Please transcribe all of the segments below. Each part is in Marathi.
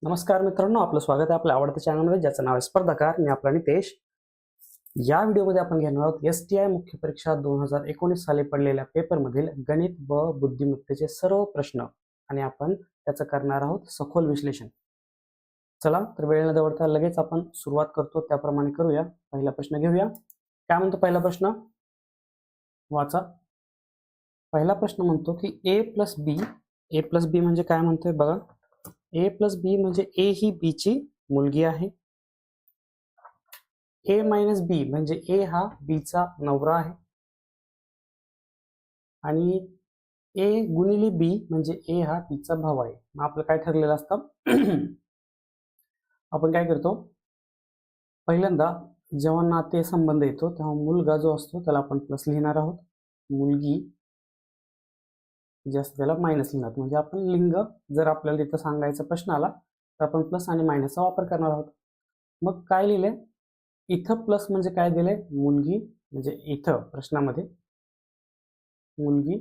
नमस्कार मित्रांनो, आपलं स्वागत आहे आपल्या आवडत्या चॅनलमध्ये ज्याचं नाव आहे स्पर्धाकार. मी आपला नितेश. या व्हिडिओमध्ये आपण घेणार आहोत STI मुख्य परीक्षा 2019 साली पडलेल्या पेपरमधील गणित व बुद्धिमत्तेचे सर्व प्रश्न आणि आपण त्याचं करणार आहोत सखोल विश्लेषण. चला तर वेळ न दवडता लगेच आपण सुरुवात करतो त्याप्रमाणे करूया. पहिला प्रश्न घेऊया. काय म्हणतो पहिला प्रश्न? वाचा. पहिला प्रश्न म्हणतो की a प्लस बी म्हणजे काय म्हणतोय बघा. a प्लस बी म्हणजे a ही b ची मुलगी आहे. a मायनस बी म्हणजे a हा b चा नवरा आहे. आणि a गुणिले b म्हणजे a हा b चा भाऊ आहे. मग आपलं काय ठरलेलं असतं? आपण काय करतो, पहिल्यांदा जेव्हा नाते संबंध येतो तेव्हा मुलगा जो असतो त्याला आपण प्लस लिहिणार आहोत, मुलगी जे असतं त्याला मायनस लिहिणार. म्हणजे आपण लिंग जर आपल्याला इथं सांगायचा प्रश्न आला तर आपण प्लस आणि मायनसचा वापर करणार आहोत. मग काय लिहिले इथं? प्लस म्हणजे काय दिले? मुलगी. म्हणजे इथं प्रश्नामध्ये मुलगी,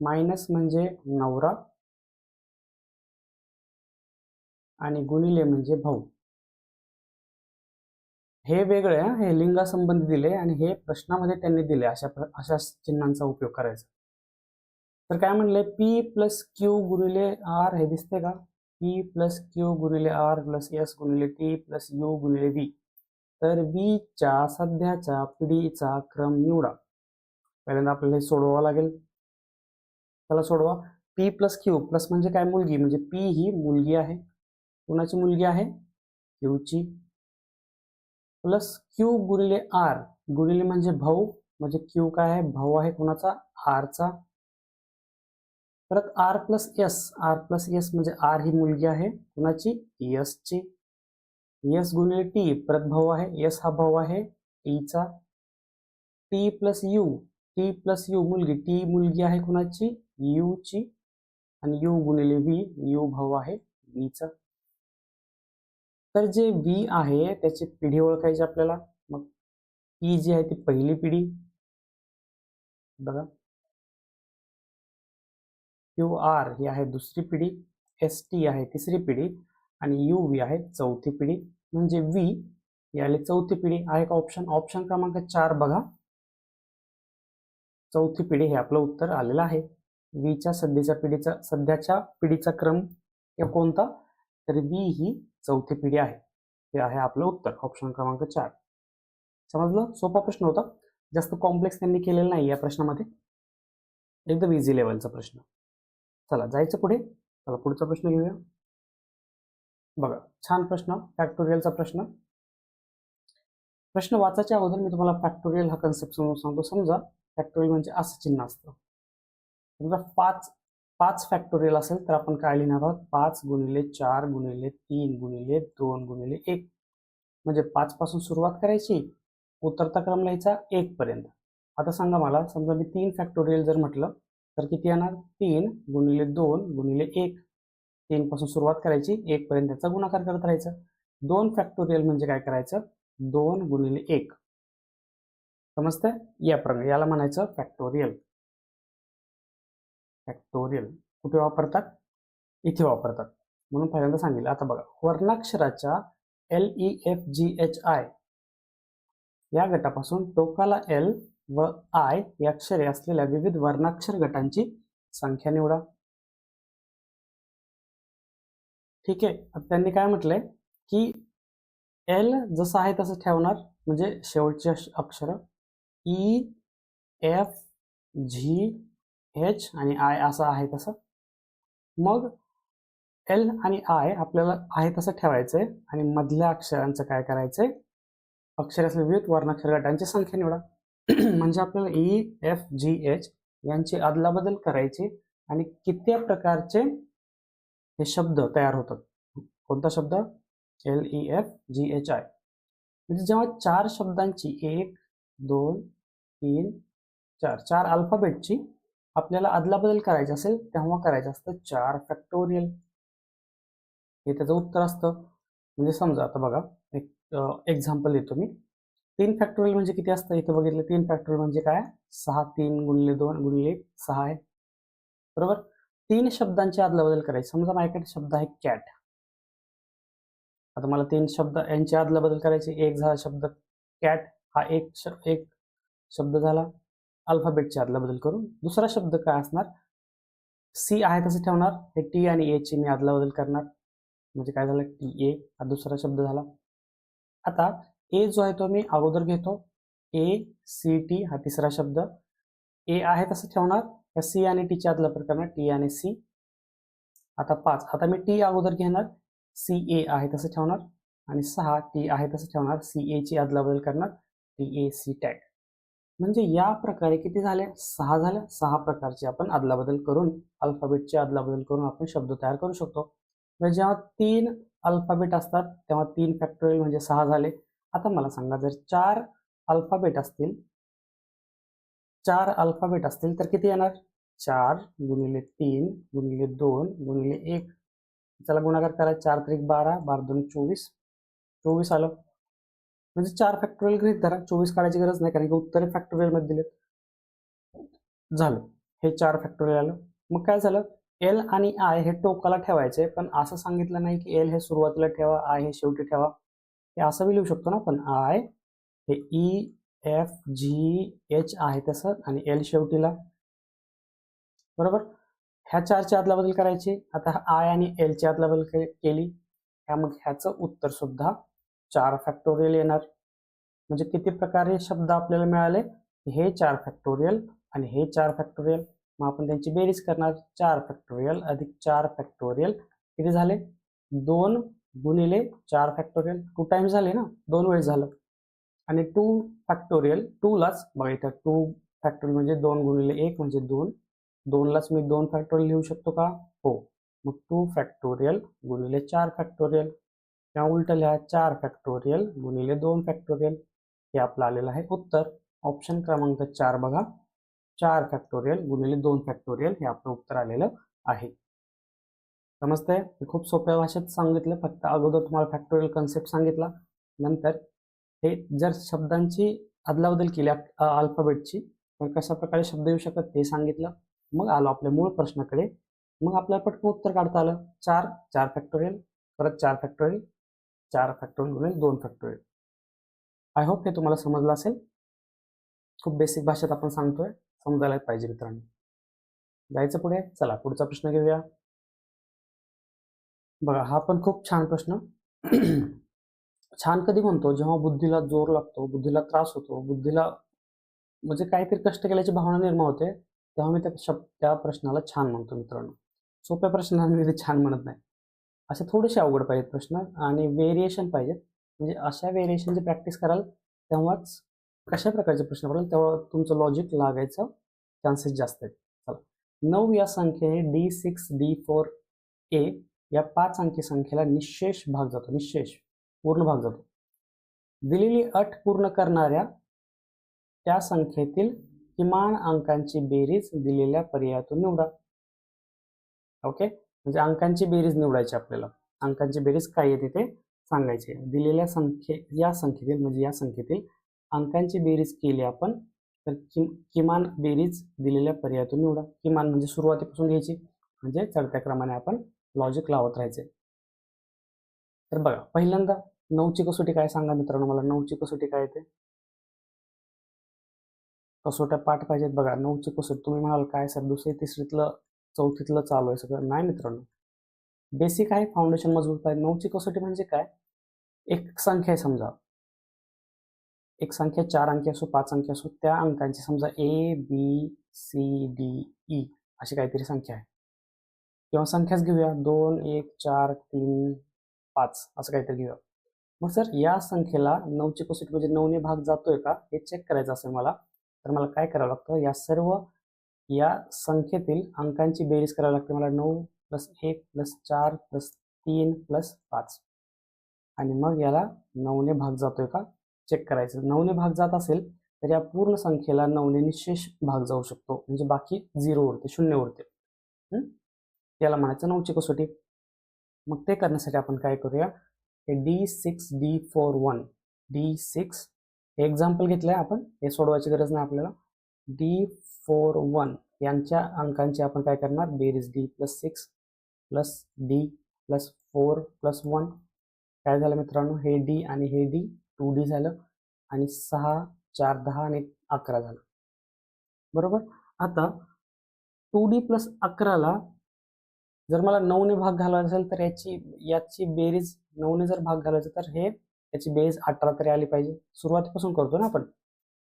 मायनस म्हणजे नवरा आणि गुणिले म्हणजे भाऊ. हे वेगळे हे लिंगासंबंधी दिले आणि हे प्रश्नामध्ये त्यांनी दिले. अशा चिन्हांचा उपयोग करायचा. तर काय म्हणले? पी प्लस क्यू गुणिले आर. हे दिसते का? पी प्लस क्यू गुणिले आर प्लस एस गुणिले टी प्लस यू गुणिले व्ही. तर व्ही च्या सध्याच्या पिढीचा क्रम निवडा. पहिल्यांदा आपल्याला हे सोडवावं लागेल. त्याला सोडवा. पी प्लस क्यू प्लस म्हणजे काय? मुलगी. म्हणजे पी ही मुलगी आहे. कोणाची मुलगी आहे? क्यूची. प्लस क्यू गुणिले आर. गुणिले म्हणजे भाऊ. म्हणजे क्यू काय आहे? भाऊ आहे कोणाचा? आरचा. परत R plus S. R plus S म्हणजे आर ही मुलगी आहे कोणाची? एसची. एस गुणिले टी. परत भाऊ आहे. एस हा भाऊ आहे टीचा. T plus you. T plus you मुलगी. टी मुलगी आहे कोणाची? यूची. आणि यू गुणिले व्ही. यू भाऊ आहे व्हीचा. तर जे व्ही आहे त्याची पिढी ओळखायची आपल्याला. मग पी जी आहे ती पहिली पिढी बघा. क्यू आर ही आहे दुसरी पिढी. एस टी आहे तिसरी पिढी. आणि यू व्ही आहे चौथी पिढी. म्हणजे व्ही याले चौथी पिढी आहे का? ऑप्शन क्रमांक 4 बघा. चौथी पिढी हे आपलं उत्तर आलेलं आहे. व्हीच्या सध्याच्या पिढीचा क्रम कोणता? तर व्ही ही चौथी पिढी आहे. हे आहे आपलं उत्तर, ऑप्शन क्रमांक 4. समजलं? सोपा प्रश्न होता. जास्त कॉम्प्लेक्स त्यांनी केलेलं नाही या प्रश्नामध्ये. एकदम इझी लेवलचा प्रश्न. चला जायचं पुढे. चला पुढचा प्रश्न घेऊया. बघा छान प्रश्न, फॅक्टोरियलचा प्रश्न. प्रश्न वाचायच्या अगोदर मी तुम्हाला फॅक्टोरियल हा कन्सेप्ट समजून सांगतो. समजा फॅक्टोरियल म्हणजे असं चिन्ह असतं. समजा 5 फॅक्टोरियल असेल तर आपण काय लिहिणार आहोत? 5 गुणिले 4 गुणिले 3 गुणिले 2 गुणिले 1. म्हणजे 5 पासून सुरुवात करायची, उतरता क्रम लिहायचा 1 पर्यंत. आता सांगा मला, समजा मी 3 फॅक्टोरियल जर म्हटलं तर किती येणार? 3 गुणिले 2 गुणिले 1. 3 पासून सुरुवात करायची, 1 पर्यंत त्याचा गुणाकार करत राहायचं. 2 फॅक्टोरियल म्हणजे काय करायचं? 2 गुणिले 1. समजतंय? याला म्हणायचं फॅक्टोरियल. फॅक्टोरियल कुठे वापरतात? इथे वापरतात. म्हणून पहिल्यांदा सांगितलं. आता बघा, वर्णाक्षराच्या LEFGHI या गटापासून टोकाला L व I या अक्षरे असलेल्या विविध वर्णाक्षर गटांची संख्या निवडा. ठीक आहे. आता त्यांनी काय म्हटलंय की L जसं आहे तसं ठेवणार. म्हणजे शेवटचे अक्षर E F G H आणि I असं आहे तसं. मग L आणि I आपल्याला आहे तसं ठेवायचंय आणि मधल्या अक्षरांचं काय करायचंय? अक्षर असलेल्या विविध वर्णाक्षर गटांची संख्या निवडा. म्हणजे आपल्याला E F G H यांची अदलाबदल करायची आणि किती प्रकारचे हे शब्द तयार होतात. कोणता शब्द? LEFGHI. म्हणजे जेव्हा 4 शब्दांची 1 2 3 4 अल्फाबेटची आपल्याला अदलाबदल करायची असेल तेव्हा करायचं असतं 4 फॅक्टोरियल. हे त्याचं उत्तर असतं. म्हणजे समजा आता बघा, एक एक्झाम्पल देतो मी. 3 फॅक्टोरियल म्हणजे किती असतं? इथं बघितलं 3 फॅक्टोरियल म्हणजे काय? 6. 3 गुणिले 2 गुणिले 6 आहे बरोबर. तीन शब्दांची अदलाबदल करायची. समजा माझ्याकडे शब्द आहे कॅट. आता मला तीन शब्द यांची अदलाबदल करायची. एक झाला शब्द कॅट, हा एक शब्द झाला अल्फाबेटची अदलाबदल करून. दुसरा शब्द काय असणार, सी आहे तसं ठेवणार, हे टी आणि ए ची मी अदलाबदल करणार. म्हणजे काय झालं, टी ए हा दुसरा शब्द झाला. आता ए जो आहे तो मी अगोदर घेतो, ए सी टी हा तिसरा शब्द. ए आहे तसं ठेवणार, या सी आणि टीची अदलाबदल करणार, टी आणि सी. आता 5, आता मी टी अगोदर घेणार, सी ए आहे तसं ठेवणार, आणि 6 टी आहे तसं ठेवणार, सी ए ची अदलाबदल करणार, टी ए सी टॅग. म्हणजे या प्रकारे किती झाले, 6 झाल्या. 6 प्रकारची आपण अदलाबदल करून, अल्फाबेटची अदलाबदल करून आपण शब्द तयार करू शकतो. म्हणजे जेव्हा 3 अल्फाबेट असतात तेव्हा 3 फॅक्टोरियल म्हणजे 6 झाले. आता मला सांगा, जर 4 अल्फाबेट असतील, 4 अल्फाबेट असतील तर किती येणार, 4 गुणिले 3 गुणिले 2 गुणिले 1. चला गुणाकार करा, 4 त्रिक 12, 12 2 24, 24 आलं. म्हणजे 4 फॅक्टोरियल गृहीत धरा, 24 काढायची गरज नाही कारण की उत्तरे फॅक्टोरियल मध्ये दिलेत. झालं, हे 4 फॅक्टोरियल आलं. मग काय झालं, एल आणि आय हे टोकाला ठेवायचे, पण असं सांगितलं नाही की एल हे सुरुवातीला ठेवा, आय हे शेवटी ठेवा. हे असं बी लिहू शकतो ना, पण आय हे ई एफ जी एच आहे तसं, आणि एल शेवटीला, बरोबर. ह्या 4ची अदलाबदल करायची. आता आय आणि एल ची अदलाबदल केली, त्यामुळे ह्याचं उत्तर सुद्धा 4 फॅक्टोरियल येणार. म्हणजे किती प्रकारे शब्द आपल्याला मिळाले, हे 4 फॅक्टोरियल आणि हे 4 फॅक्टोरियल. मग आपण त्यांची बेरीज करणार, 4 फॅक्टोरियल अधिक 4 फॅक्टोरियल किती झाले, 2 गुणिले 4 फॅक्टोरियल, 2 टाइम्स झाले ना, 2 वेळेस झालं. आणि 2 फॅक्टोरियल, 2 लाच बघा इथं 2 फॅक्टोरियल म्हणजे 2 गुणिले 1 म्हणजे 2, 2 लाच मी 2 फॅक्टोरियल लिहू शकतो का, हो. मग 2 फॅक्टोरियल गुणिले 4 फॅक्टोरियल, किंवा उलट लिहा, 4 फॅक्टोरियल गुणिले 2 फॅक्टोरियल. हे आपलं आलेलं आहे उत्तर. ऑप्शन क्रमांक 4 बघा, 4 फॅक्टोरियल गुणिले 2 फॅक्टोरियल हे आपलं उत्तर आलेलं आहे. समजतंय, खूप सोप्या भाषेत सांगितलं, फक्त अगोदर तुम्हाला फॅक्टोरियल कन्सेप्ट सांगितला, नंतर हे जर शब्दांची अदलाबदल केली अल्फाबेटची तर कशा प्रकारे शब्द येऊ शकतात ते सांगितलं. मग आलो आपल्या मूळ प्रश्नाकडे. मग आपल्याला पटकन उत्तर काढता आलं, 4 फॅक्टोरियल, परत 4 फॅक्टोरियल, 4 फॅक्टोरियल गुणिले 2 फॅक्टोरियल. आय होप हे तुम्हाला समजलं असेल. खूप बेसिक भाषेत आपण सांगतोय, समजायला पाहिजे मित्रांनो. जायचं पुढे, चला पुढचा प्रश्न घेऊया. बघा, हा पण खूप छान प्रश्न. छान कधी म्हणतो, जेव्हा बुद्धीला जोर लागतो, बुद्धीला त्रास होतो, बुद्धीला म्हणजे काहीतरी कष्ट केल्याची भावना निर्माण होते, तेव्हा मी त्या प्रश्नाला छान म्हणतो मित्रांनो. सोप्या प्रश्नांना मी छान म्हणत नाही. असे थोडेसे अवघड पाहिजेत प्रश्न आणि व्हेरिएशन पाहिजेत. म्हणजे अशा व्हेरिएशनची प्रॅक्टिस कराल तेव्हाच कशा प्रकारचे प्रश्न पडेल तेव्हा तुमचं लॉजिक लागायचं चान्सेस जास्त आहेत. चला, 9 या संख्येने D6 D4 A या 5 अंकी संख्येला निशेष भाग जातो, निशेष पूर्ण भाग जातो. दिलेली अट पूर्ण करणाऱ्या त्या संख्येतील किमान अंकांची बेरीज दिलेल्या पर्यायातून निवडा. ओके, म्हणजे अंकांची बेरीज निवडायची आपल्याला. अंकांची बेरीज काय येते ते सांगायचे. दिलेल्या या संख्येतील म्हणजे या संख्येतील अंकांची बेरीज केली आपण तर किमान बेरीज दिलेल्या पर्यायातून निवडा. किमान म्हणजे सुरुवातीपासून घ्यायची, म्हणजे चढत्या क्रमाने आपण लॉजिक लावत राहायचे. तर बघा, पहिल्यांदा 9ची कसोटी काय सांगा मित्रांनो, मला 9ची कसोटी काय येते. कसोट्या पाठ पाहिजेत. बघा, 9ची कसोटी तुम्ही म्हणाल काय सर, दुसरी तिसरीतलं चौथीतलं चालू आहे सगळं. नाही मित्रांनो, बेसिक आहे, फाउंडेशन मजबूत पाहिजे. 9ची कसोटी म्हणजे काय, एक संख्या आहे समजा, एक संख्या 4 अंकी असो 5 अंकी असो, त्या अंकांची समजा ABCDE अशी काहीतरी संख्या आहे, किंवा संख्याच घेऊया 2 1 4 3 5 असं काहीतरी घेऊया. मग सर या संख्येला 9ची कसोटी म्हणजे 9ने भाग जातोय का हे चेक करायचं असेल मला, तर मला काय करावं लागतं, या सर्व या संख्येतील अंकांची बेरीज करावी लागते मला. 9 + 1 + 4 + 3 + 5, आणि मग याला 9ने भाग जातोय का चेक करायचं. 9ने भाग जात असेल तर या पूर्ण संख्येला 9ने निशेष भाग जाऊ शकतो, म्हणजे बाकी 0 उरते, 0 उरते. याला म्हणायचं 9ची कसोटी. मग ते करण्यासाठी आपण काय करूया, हे D6 D4 1 D6 एक्झाम्पल घेतलंय आपण, हे सोडवायची गरज नाही आपल्याला. D4 1 यांच्या अंकांची आपण काय करणार, बेरीज D plus 6 plus D plus 4 plus 1. काय झालं मित्रांनो, हे डी आणि हे डी 2D झालं आणि 6 4 10 आणि 11 झालं. बरोबर. आता 2D प्लस 11ला जर मला 9ने भाग घालवायचा असेल तर याची बेरीज 9ने जर भाग घालायचा तर हे याची बेरीज 18 तरी आली पाहिजे. सुरुवातीपासून करतो ना आपण.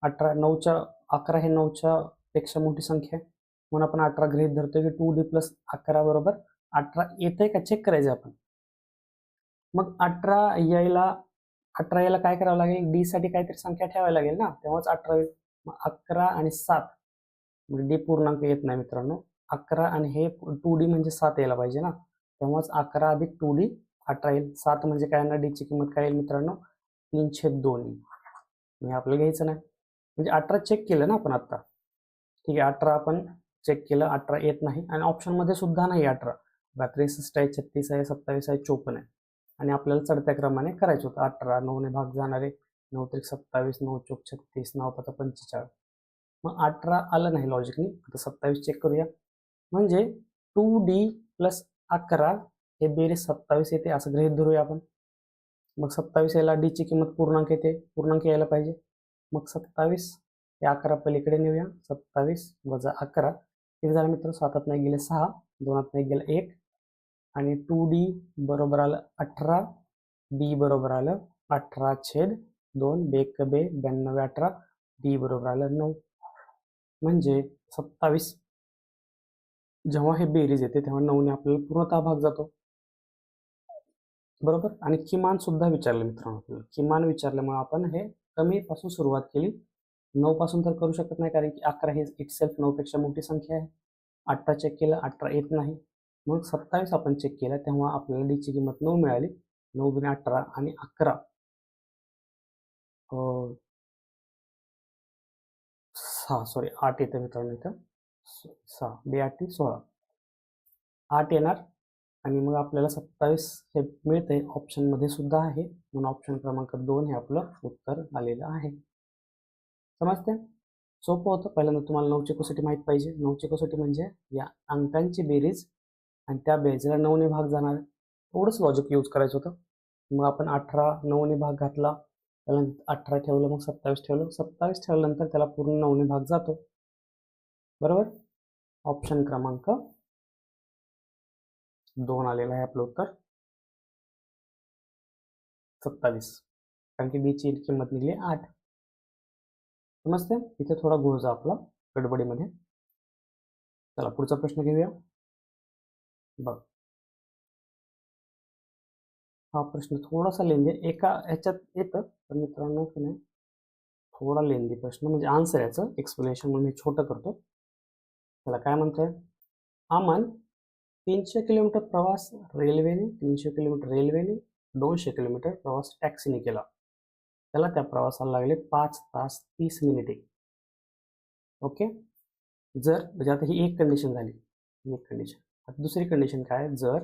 18 9च्या 11 हे 9च्या पेक्षा मोठी संख्या आहे म्हणून आपण 18 गृहीत धरतो की 2D प्लस 11 बरोबर 18 येतंय का चेक करायचं आपण. मग 18 यायला काय करावं लागेल, डी साठी काहीतरी संख्या ठेवायला लागेल ना, तेव्हाच 18 येईल. मग 11 आणि 7 म्हणजे डी पूर्णांक येत नाही मित्रांनो. 11 आणि हे 2D म्हणजे 7 यायला पाहिजे ना, तेव्हाच 11 अधिक 2D 18 येईल. 7 म्हणजे काय ना, डीची किंमत काय येईल मित्रांनो, 3/2 येईल. म्हणजे आपल्याला घ्यायचं नाही, म्हणजे 18 चेक केलं ना आपण आता. ठीक आहे, 18 आपण चेक केलं, 18 येत नाही आणि ऑप्शनमध्ये सुद्धा नाही 18. 63 आहे, 36 आहे, 27 आहे, 54 आहे आणि आपल्याला चढत्या क्रमाने करायचं होतं. 18 9ने भाग जाणारे, 9 त्रिक 27, 9 चौक 36, 9 5 45. मग 18 आलं नाही लॉजिकली. आता 27 चेक करूया. म्हणजे 2D प्लस 11 हे बेरीज 27 येते असं गृहीत धरूया आपण. मग 27 यायला डीची किंमत पूर्णांक येते, पूर्णांक यायला पाहिजे. मग 27 हे 11 पलीकडे नेऊया. 27 वजा 11 किती झालं मित्र, 7 नाही गेले 6, 2 नाही गेलं 1 आणि 2D बरोबर आलं 18, डी बरोबर आलं 18/2, बेक बे 92 18, डी बरोबर आलं 9. म्हणजे 27 जेव्हा हे बेरीज येते तेव्हा 9ने आपल्याला पूर्णतः भाग जातो. बरोबर. आणि किमान सुद्धा विचारलं मित्रांनो आपल्याला. किमान विचारल्यामुळे आपण हे कमी पासून सुरुवात केली. 9 पासून तर करू शकत नाही कारण की 11 हे इटसेल्फ 9 पेक्षा मोठी संख्या आहे. 18 चेक केलं, 18 येत नाही. मग 27 आपण चेक केलं तेव्हा आपल्याला डीची किंमत 9 मिळाली. 9 गुणे 18 आणि 11 6 सॉरी 8 येतं मित्रांनो इथं. 6 2 16 8 येणार आणि मग आपल्याला 27 हे मिळते. ऑप्शनमध्ये सुद्धा आहे म्हणून ऑप्शन क्रमांक 2 हे आपलं उत्तर आलेलं आहे. समजते. सोपं होतं. पहिल्यांदा तुम्हाला 9ची कसोटी माहीत पाहिजे. 9ची कसोटी म्हणजे या अंकांची बेरीज आणि त्या बेरीजला 9ने भाग जाणार. थोडंच लॉजिक यूज करायचं होतं. मग आपण 18 9ने भाग घातला, त्यानंतर 18 ठेवलं, मग 27 ठेवलं. 27 ठेवल्यानंतर त्याला पूर्ण 9ने भाग जातो. बरोबर. ऑप्शन क्रमांक 2 आलेला आहे आपलं उत्तर 27, कारण की डीची किंमत निघली 8. समजते. इथे थोडा गोळजा आपला गडबडीमध्ये. चला पुढचा प्रश्न घेऊया. बघ, हा प्रश्न थोडासा लेंदी एका ह्याच्यात येतं पण मित्रांनो की नाही थोडा लेंदी प्रश्न, म्हणजे आन्सर याचं एक्सप्लेनेशन म्हणून मी छोटं करतो. त्याला काय म्हणतोय, अमन 300 किलोमीटर प्रवास रेल्वेने, 300 किलोमीटर रेल्वेने, 200 किलोमीटर प्रवास टॅक्सीने केला. त्याला त्या प्रवासाला लागले 5 तास 30 मिनिटे. ओके. जर म्हणजे आता ही एक कंडिशन झाली, एक कंडिशन. आता दुसरी कंडिशन काय, जर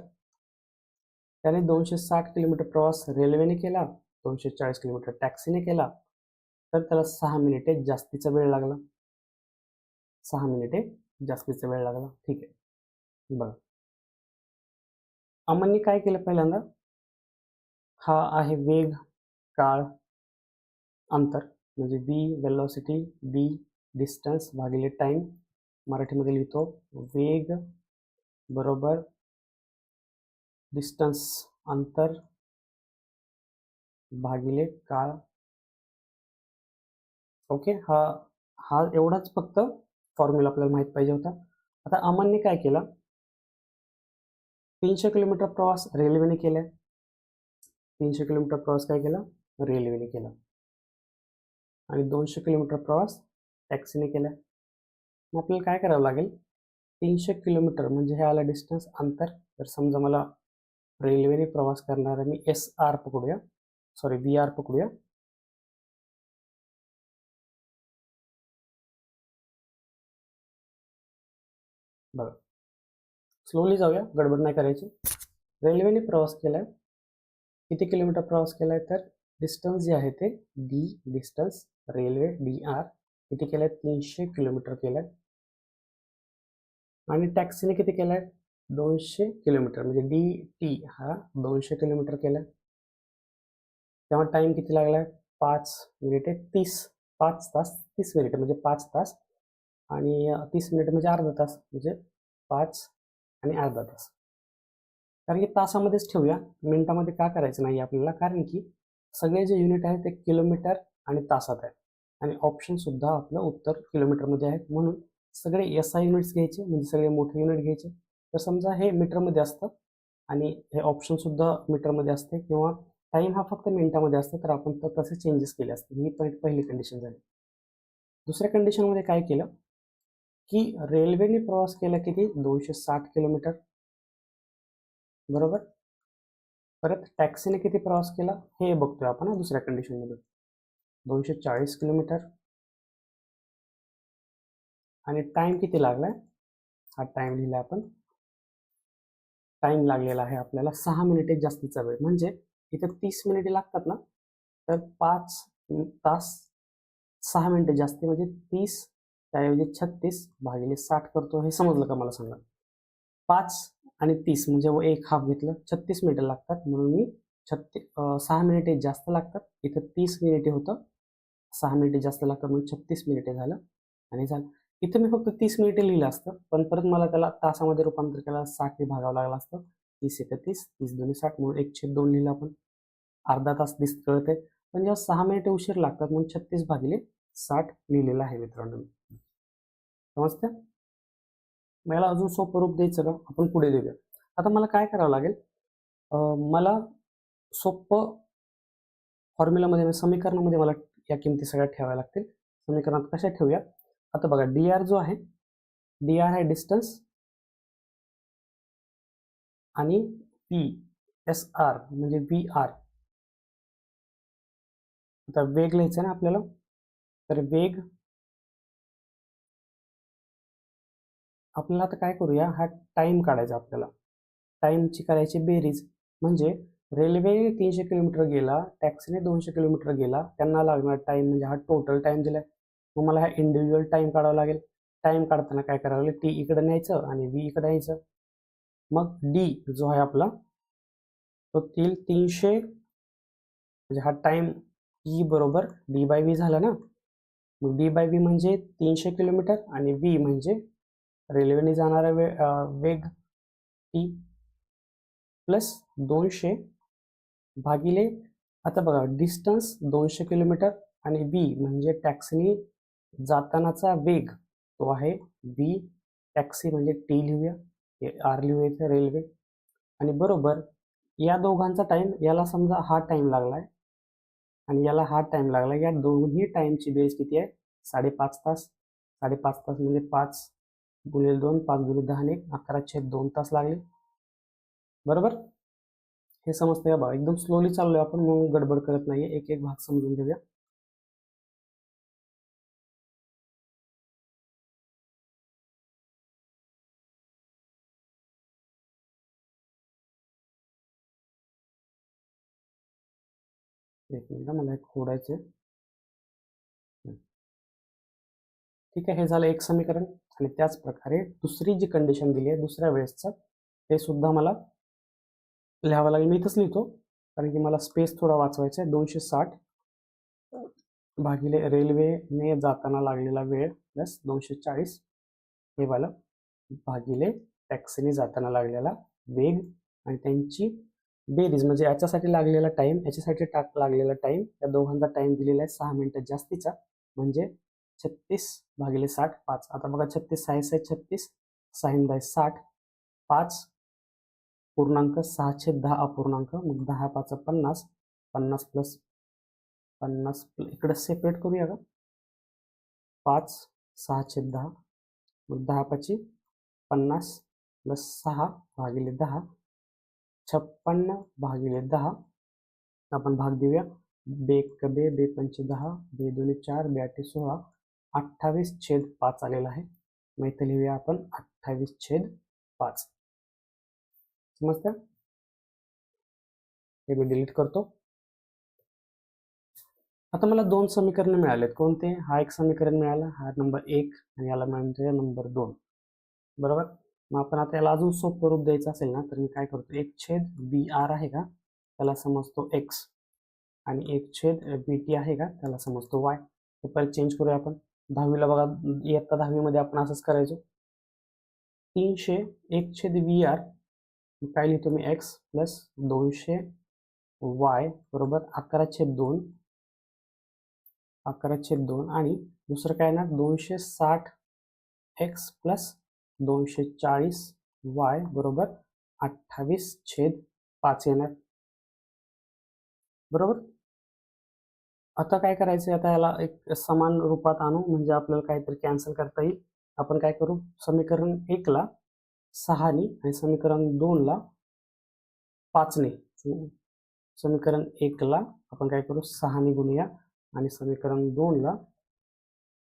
त्याने 260 किलोमीटर प्रवास रेल्वेने केला, 240 किलोमीटर टॅक्सीने केला, तर त्याला 6 मिनिटे जास्तीचा वेळ लागला. 6 मिनिटे जास्तीचा वेळ लागला. ठीक आहे. बघा, अमनने काय केलं पहिल्यांदा, हा आहे वेग, काळ, अंतर म्हणजे v वेलोसिटी, b डिस्टन्स भागिले टाइम. मराठीमध्ये लिहितो वेग बरोबर डिस्टन्स अंतर भागिले काळ. ओके. हा एवढाच फक्त फॉर्म्युला आपल्याला माहित पाहिजे होता. आता अमनने काय केलं, 300 किलोमीटर प्रवास रेल्वेने केलाय. 300 किलोमीटर प्रवास काय केला, रेल्वेने केला आणि 200 किलोमीटर प्रवास टॅक्सीने केला. मग आपल्याला काय करावं लागेल, 300 किलोमीटर म्हणजे हे आलं डिस्टन्स अंतर. तर समजा मला रेल्वेने प्रवास करणारा मी SR पकडूया, सॉरी VR पकडूया. बघा, स्लोली जाऊया, गडबड नाही करायची. रेल्वेने प्रवास केलाय, किती किलोमीटर प्रवास केलाय, तर डिस्टन्स जे आहे ते D डिस्टन्स रेल्वे DR किती केलाय, 300 किलोमीटर केलाय. आणि टॅक्सीने किती केलाय 200 किलोमीटर, म्हणजे dt हा 200 किलोमीटर केलाय. तेव्हा टाइम किती लागलाय 5 मिनिटे 30, 5 तास 30 मिनिटे म्हणजे 5 तास आणि 30 मिनिट म्हणजे अर्धा तास, म्हणजे 5 आणि अर्धा तास. कारण की तासामध्येच ठेवूया, मिनिटामध्ये का करायचं नाही आपल्याला, कारण की सगळे जे युनिट आहेत ते किलोमीटर आणि तासात आहे आणि ऑप्शन सुद्धा आपलं उत्तर किलोमीटरमध्ये आहेत, म्हणून सगळे SI युनिट्स घ्यायचे, म्हणजे सगळे मोठे युनिट घ्यायचे. तर समजा हे मीटरमध्ये असतं आणि हे ऑप्शन सुद्धा मीटरमध्ये असते किंवा टाइम हा फक्त मिनिटामध्ये असतो, तर आपण तर तसे चेंजेस केले असते. ही पहिली कंडिशन झाली. दुसऱ्या कंडिशनमध्ये काय केलं की रेल्वेने प्रवास केला किती 260 किलोमीटर, बरोबर. परत टॅक्सीने किती प्रवास केला हे बघतोय आपण दुसऱ्या कंडिशनमध्ये, 240 किलोमीटर. आणि टाइम किती लागलाय, हा टाइम लिहिला आपण. टाइम लागलेला आहे आपल्याला 6 मिनिटे जास्तीचा वेळ, म्हणजे इथं 30 मिनिटे लागतात ना, तर 5 तास 6 मिनिटे जास्ती, म्हणजे 30 त्याऐवजी 36 भागिले 60 करतो. हे समजलं का मला सांगा. 5 आणि 30 म्हणजे एक हाफ घेतलं, 36 मिनिटे लागतात, म्हणून मी 6 मिनिटे जास्त लागतात. इथं 30 मिनिटे होतं, 6 मिनिटे जास्त लागतात म्हणून 36 मिनिटे झालं. आणि झालं इथं मी फक्त 30 मिनिटे लिहिलं असतं, पण परत मला त्याला तासामध्ये रूपांतर केला 60 ने भागावं लागलं असतं. 30 एके 30, 30 दोन्ही 60, म्हणून 1/2 लिहिलं आपण. अर्धा तास कळते, पण जेव्हा 6 मिनिटे उशीर लागतात म्हणून 36 भागिले 60 लिहिलेलं आहे मित्रांनो. समजते. मला अजून सोपं रूप द्यायचं का, आपण पुढे देऊया. आता मला काय करावं लागेल, मला सोपं फॉर्म्युलामध्ये समीकरणामध्ये मला या किमती सगळ्या ठेवाव्या लागतील. समीकरणात कशा ठेवूया, आता बघा dr जो आहे, dr आहे डिस्टन्स आणि psr म्हणजे vr. आता वेग लिहायचा ना आपल्याला, तर वेग आपल्याला आता काय करूया, हा टाइम काढायचा आपल्याला, टाइमची करायची बेरीज. म्हणजे रेल्वे 300 किलोमीटर गेला, टॅक्सीने 200 किलोमीटर गेला, त्यांना लागणार टाइम म्हणजे हा टोटल टाइम दिलाय. मग मला हा इंडिव्हिज्युअल टाइम काढावा लागेल. टाइम काढताना काय करावं लागेल, टी इकडे न्यायचं आणि व्ही इकडे न्यायचं. मग डी जो आहे आपला तो 300, म्हणजे हा टाइम ई बरोबर डी बाय व्ही झाला ना. मग डी बाय व्ही म्हणजे 300 किलोमीटर आणि व्ही म्हणजे रेल्वेने जाणारा वेग टी प्लस 200 भागिले, आता बघा डिस्टन्स 200 किलोमीटर आणि व्ही म्हणजे टॅक्सीने जातानाचा वेग, तो आहे व्ही. टॅक्सी म्हणजे टी लिहूया, हे आर लिहूया इथे रेल्वे. आणि बरोबर या दोघांचा टाइम, याला समजा हा टाइम लागलाय आणि याला हा टाइम लागला, या दोन्ही टाइमची बेस किती आहे 5.5 तास. 5.5 तास म्हणजे 5 गुणिले 2, 5 गुणिले 10 आणि 11/2 तास लागले, बरोबर. हे समजतं का बघा, एकदम स्लोली चाललोय आपण म्हणून गडबड करत नाहीये, एक एक भाग समजून घेऊया. एक मिनिट मला एक खोडायचे. ठीक आहे, हे झालं एक समीकरण. आणि त्याच प्रकारे दुसरी जी कंडिशन दिली आहे दुसऱ्या वेळेसचं, ते सुद्धा मला लिहावं लागेल. मी इथंच लिहितो कारण की मला स्पेस थोडा वाचवायचा आहे. 260 भागिले रेल्वेने जाताना लागलेला वेळ प्लस 240 हे वाला भागिले टॅक्सीने जाताना लागलेला वेग आणि त्यांची बेरीज, म्हणजे याच्यासाठी लागलेला टाइम, याच्यासाठी लागलेला टाइम, या दोघांचा टाइम दिलेला आहे 6 मिनिटं जास्तीचा, म्हणजे 36 भागिले 60 5. आता बघा 36 6 36, 6 बाय 60, 5 पूर्णांक 6/10 अपूर्णांक, मग 10 5 50, 50 प्लस 50 इकडे सेपरेट करूया का, 5 6/10, मग 10 5 50 प्लस 6 भागिले 10, 56 भागिले 10. आपण भाग देऊया, बे बे बे पंचे 10, बे दोन्ही 4, बे आठे 16, 28/5 आलेला आहे. मग इथे लिहूया आपण 28/5. समजतं. हे मी डिलीट करतो. आता मला 2 समीकरण मिळालेत. कोणते, हा एक समीकरण मिळाला, हा नंबर 1 आणि याला म्हणजे नंबर 2. बरोबर. मग आपण आता याला अजून सोपं रूप द्यायचं असेल ना, तर मी काय करतो, 1/BR आहे का त्याला समजतो x, आणि 1/BT आहे का त्याला समजतो y. ते परत चेंज करूया आपण. 10वीला बघा, इयत्ता 10वीमध्ये आपण असंच करायचो. 300 1/VR काय लिहितो मी, x प्लस 200 y बरोबर 11/2, 11/2, आणि दुसरं काय ना, 260 x प्लस 240 y बरोबर 28/5 येणार. बरोबर. आता काय करायचं, आता याला एक समान रूपात आणू, म्हणजे आपल्याला काहीतरी कॅन्सल करता येईल. आपण काय करू, समीकरण 1 ला 6 ने आणि समीकरण 2 ला 5 ने, समीकरण 1 ला आपण काय करू, 6 ने गुणूया, आणि समीकरण 2 ला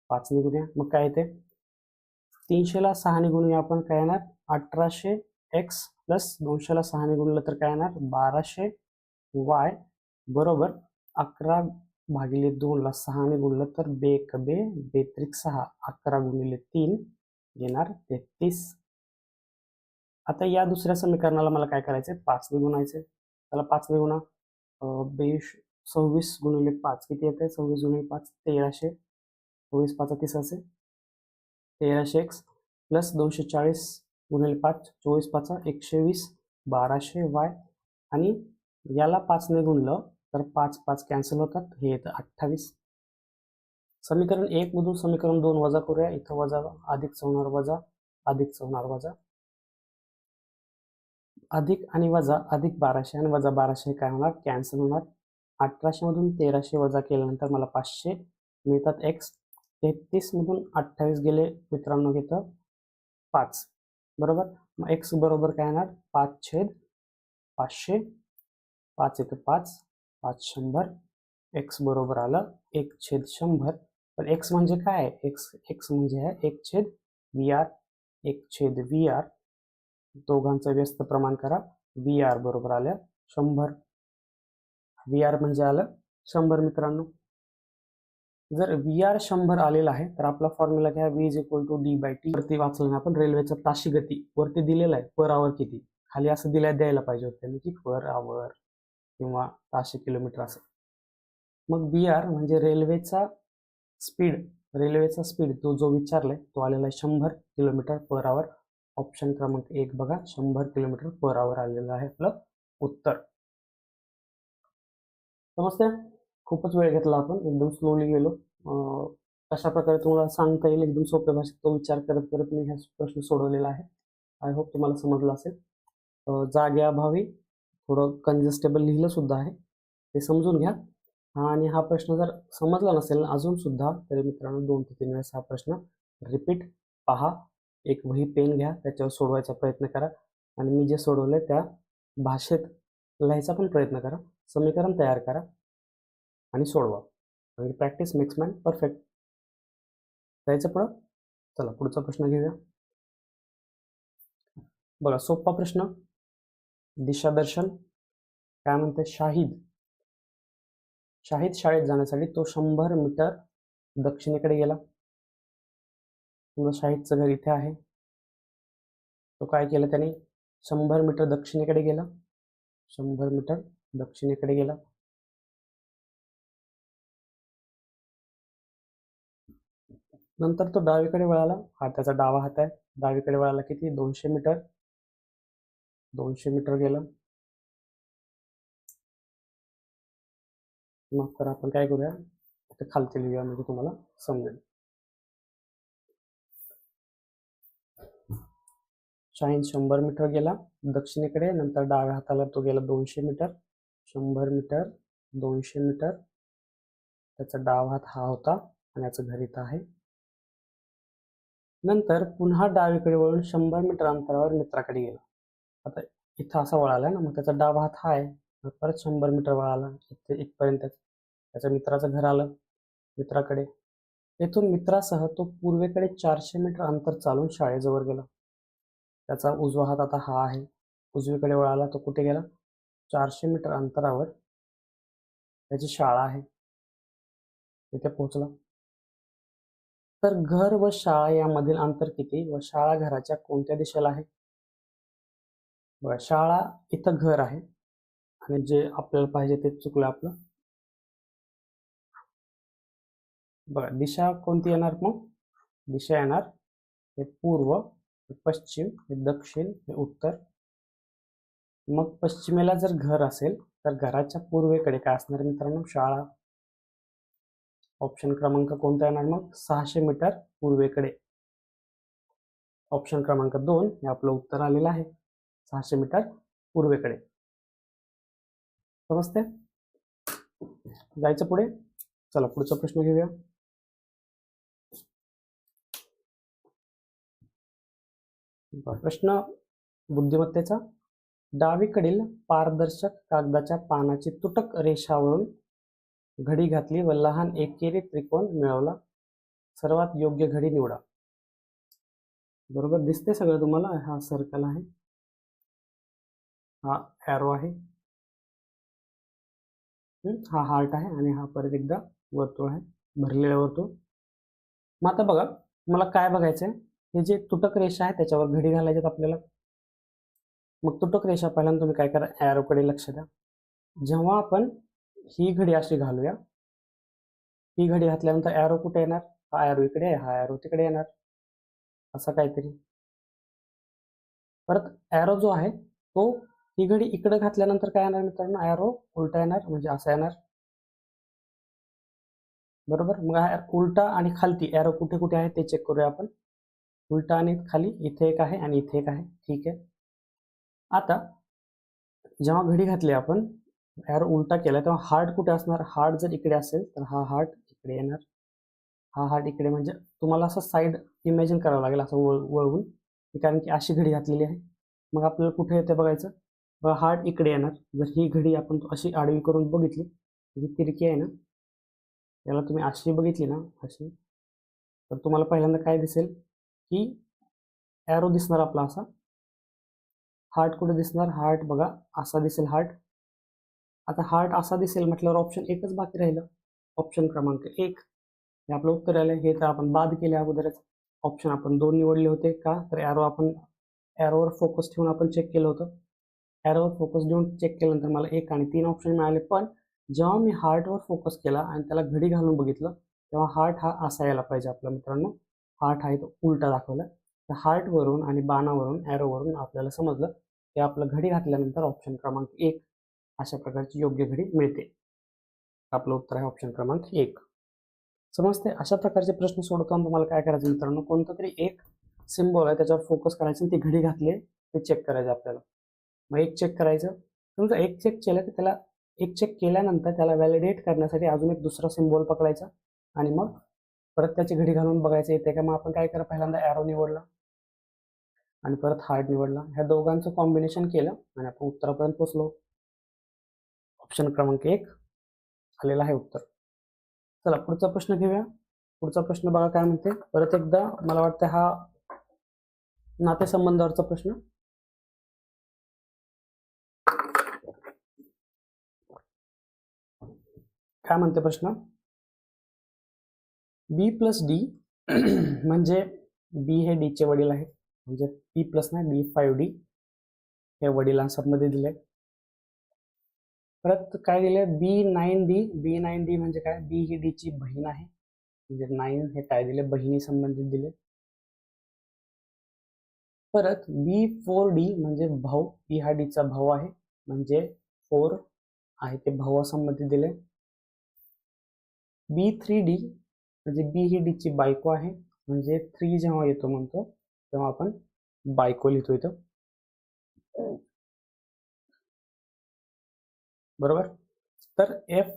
5 ने गुणूया. मग काय येते, 300 ला 6 ने गुणूया आपण, काय येणार 1800 x प्लस 200 ला 6 ने गुणलं तर काय येणार 1200 y बरोबर 11/2 ला 6 ने गुणलं तर 2×2 = 6, 11 × 3 येणार 33. आता या दुसऱ्या समीकरणाला मला काय करायचंय, 5 ने गुणायचंय. त्याला 5 ने गुणा, 26 × 5 किती येते, 26 × 5 1300, 24 5 30 असे 1300 x प्लस 240 × 5 24 5 120 1200 y, आणि याला 5 ने गुणलं तर 5 5 कॅन्सल होतात, हे येतं 28. समीकरण 1 मधून समीकरण 2 वजा करूया. इथं वजा अधिक होणार, वजा अधिक होणार, वजा अधिक आणि वजा, अधिक 1200 आणि वजा 1200 काय होणार, कॅन्सल होणार. 1800 मधून 1300 वजा केल्यानंतर मला 500 मिळतात x. 33 मधून 28 गेले मित्रांनो, घेतं 5. बरोबर. मग x बरोबर काय येणार, 5/500, 5 येतं 5, 5 100, x बरोबर आलं 1/100. पण x म्हणजे काय, x म्हणजे आहे 1/VR, 1/VR, दोघांचं व्यस्त प्रमाण करा. VR बरोबर आलं 100, VR म्हणजे आलं 100 मित्रांनो. जर VR 100 आलेला आहे तर आपला फॉर्म्युला घ्या, V = D/T. वरती वाचलं आपण, रेल्वेचा ताशी गती वरती दिलेला आहे, पर आवर किती, खाली असं द्यायला पाहिजे होतं की पर आवर किंवा ताशी किलोमीटर असं. मग VR म्हणजे रेल्वेचा स्पीड तो जो विचारलाय तो आलेला आहे 100 km/h. ऑप्शन क्रमांक 1 बघा, 100 km/h आलेलं आहे आपलं उत्तर. समजते. खूपच वेळ घेतला आपण, एकदम स्लोली गेलो. कशा प्रकारे तुम्हाला सांगता येईल एकदम सोप्या भाषेत, तो विचार करत करत मी हा प्रश्न सोडवलेला आहे. आय होप तुम्हाला समजलं असेल. जागेअभावी थोडं कंजेस्टेबल लिहिलं सुद्धा आहे, ते समजून घ्या. आणि हा प्रश्न जर समजला नसेल अजून सुद्धा, तरी मित्रांनो 2 ते 3 वेळेस हा प्रश्न रिपीट पहा. एक वही पेन घ्या, त्याच्यावर सोडवायचा प्रयत्न करा, आणि मी जे सोडवले त्या भाषेत लिहायचा पण प्रयत्न करा. समीकरण तयार करा आणि सोडवा. म्हणजे प्रॅक्टिस मेक्स मॅन परफेक्ट. जायचं पुढं. चला पुढचा प्रश्न घेऊया. बघा, सोपा प्रश्न. दिशादर्शन काय म्हणते, शाहिद शाळेत जाण्यासाठी तो 100 मीटर दक्षिणेकडे गेला. समजा शाहिदचं घर इथे आहे, तो काय केलं त्याने, 100 मीटर दक्षिणेकडे गेला, 100 मीटर दक्षिणेकडे गेला. नंतर तो डावीकडे वळाला, हा त्याचा डावा हात आहे, डावीकडे वळाला किती, 200 मीटर, 200 मीटर गेला. मग तर आपण काय करूया, ते खालती लिहूया म्हणजे तुम्हाला समजेल. शाहीन 100 मीटर गेला दक्षिणेकडे, नंतर डाव्या हाताला तो गेला 200 मीटर, 100 मीटर, 200 मीटर. त्याचा डावा हात हा होता आणि याचं घर इथं आहे. नंतर पुन्हा डावीकडे वळून 100 मीटर अंतरावर मित्राकडे गेला. आता इथं असा वळाला ना, मग त्याचा डावा हात हा आहे, परत 100 मीटर वळाला इथे इथपर्यंत, त्याच्या मित्राचं घर आलं मित्राकडे. येथून मित्रासह तो पूर्वेकडे 400 मीटर अंतर चालून शाळेजवळ गेला. त्याचा उजवा हात आता हा आहे, उजवीकडे वळाला, तो कुठे गेला, 400 मीटर अंतरावर त्याची शाळा आहे, तिथे पोहोचला. तर घर व शाळा यामधील अंतर किती व शाळा घराच्या कोणत्या दिशेला आहे? बघा, शाळा इथं घर आहे आणि जे आपल्याला पाहिजे ते चुकलं आपलं. बघा, दिशा कोणती येणार मग? दिशा येणार हे पूर्व, हे पश्चिम, हे दक्षिण, हे उत्तर. मग पश्चिमेला जर घर असेल तर घराच्या पूर्वेकडे काय असणार मित्रांनो? शाळा. ऑप्शन क्रमांक कोणता येणार मग? 600 मीटर पूर्वेकडे. ऑप्शन क्रमांक 2 हे आपलं उत्तर आलेलं आहे, 600 मीटर पूर्वेकडे. समजते? जायचं पुढे. चला पुढचा प्रश्न घेऊया. प्रश्न बुद्धिमत्तेचा. डावीकडील पारदर्शक कागदाच्या पानाची तुटक रेषावरून घडी घातली व लहान एकेरी त्रिकोण मिळवला. सर्वात योग्य घडी निवडा. बरोबर दिसते सगळं तुम्हाला? हा सर्कल आहे, हा एरो आहे, हा हार्ट आहे आणि हा परत एकदा वर्तुळ आहे, भरलेला वर्तुळ. मग आता बघा, मला काय बघायचंय? हे जे तुटक रेषा आहे त्याच्यावर घडी घालायच्यात आपल्याला. मग तुटक रेषा पहिल्यांदा तुम्ही काय करा, एरोकडे लक्ष द्या. जेव्हा आपण ही घडी अशी घालूया, ही घडी घातल्यानंतर एरो कुठे येणार? हा एरो इकडे आहे, हा एरो तिकडे येणार, असं काहीतरी. परत एरो जो आहे तो, ही घडी इकडे घातल्यानंतर काय येणार मित्रांनो? एरो उलटा येणार, म्हणजे असा येणार. बरोबर. मग हा उलटा आणि खालती एरो कुठे कुठे आहे ते चेक करूया आपण. उलटा आणि खाली इथे एक आहे आणि इथे एक आहे. ठीक आहे. आता जेव्हा घडी घातली आपण, एरो उलटा केला, तेव्हा हार्ट कुठे असणार? हार्ट जर इकडे असेल तर हा हार्ट इकडे येणार, हा हार्ट इकडे. म्हणजे तुम्हाला असं साईड इमॅजिन करावं लागेल, असं वळवून, कारण की अशी घडी घातलेली आहे. मग आपल्याला कुठे येते बघायचं. हार्ट इकडे येणार. जर ही घडी आपण अशी आडवी करून बघितली, जी तिरकी आहे ना, याला तुम्ही अशी बघितली ना, अशी, तर तुम्हाला पहिल्यांदा काय दिसेल की एरो दिसणार आपला असा. हार्ट कुठे दिसणार? हार्ट बघा असा दिसेल हार्ट. आता हार्ट असा दिसेल म्हटल्यावर ऑप्शन एकच बाकी राहिलं, ऑप्शन क्रमांक 1. हे आपलं उत्तर आलं. हे तर आपण बाद केले अगोदरच. ऑप्शन आपण 2 निवडले होते का? तर एरोवर फोकस ठेवून आपण चेक केलं होतं. एरोवर फोकस देऊन चेक केल्यानंतर मला 1 आणि 3 ऑप्शन मिळाले. पण जेव्हा मी हार्टवर फोकस केला आणि त्याला घडी घालून बघितलं, तेव्हा हार्ट हा असा यायला पाहिजे आपला मित्रांनो. हार्ट आहे तो उलटा दाखवला. तर हार्टवरून आणि बाणावरून, एरोवरून आपल्याला समजलं की आपलं घडी घातल्यानंतर ऑप्शन क्रमांक 1 अशा प्रकारची योग्य घडी मिळते. आपलं उत्तर आहे ऑप्शन क्रमांक 1. समजते? अशा प्रकारचे प्रश्न सोडवताना तुम्हाला काय करायचं मित्रांनो, कोणतं तरी एक सिम्बॉल आहे त्याच्यावर फोकस करायचं आणि ती घडी घातली ते चेक करायचं आपल्याला. मग एक चेक करायचं. तुमचं एक चेक केलं की त्याला, एक चेक केल्यानंतर त्याला व्हॅलिडेट करण्यासाठी अजून एक दुसरा सिम्बॉल पकडायचा आणि मग परत त्याची घडी घालून बघायचं येते का. मग आपण काय करा, पहिल्यांदा एरो निवडला आणि परत हार्ट निवडला. ह्या दोघांचं कॉम्बिनेशन केलं आणि आपण उत्तरापर्यंत पोहोचलो. ऑप्शन क्रमांक 1 आलेला आहे उत्तर. चला पुढचा प्रश्न घेऊया. पुढचा प्रश्न बघा काय म्हणते. परत एकदा मला वाटतं हा नातेसंबंधावरचा प्रश्न. काय म्हणते प्रश्न? बी प्लस डी म्हणजे बी हे डी चे वडील आहेत, म्हणजे बी प्लस नाही, B5D हे वडिलांसमध्ये दिले. परत काय दिले? B9D म्हणजे काय? बी ही डी ची बहीण आहे, म्हणजे 9 हे काय दिले? बहिणी संबंधित दिले. परत B4D म्हणजे भाऊ, बी हा डी चा भाऊ आहे, म्हणजे 4 आहे ते भावासंबंधित दिले. B3D म्हणजे बी ही डी ची बायको आहे, म्हणजे 3 जेव्हा येतो म्हणतो तेव्हा आपण बायको लिहितो इथं. बरोबर. तर F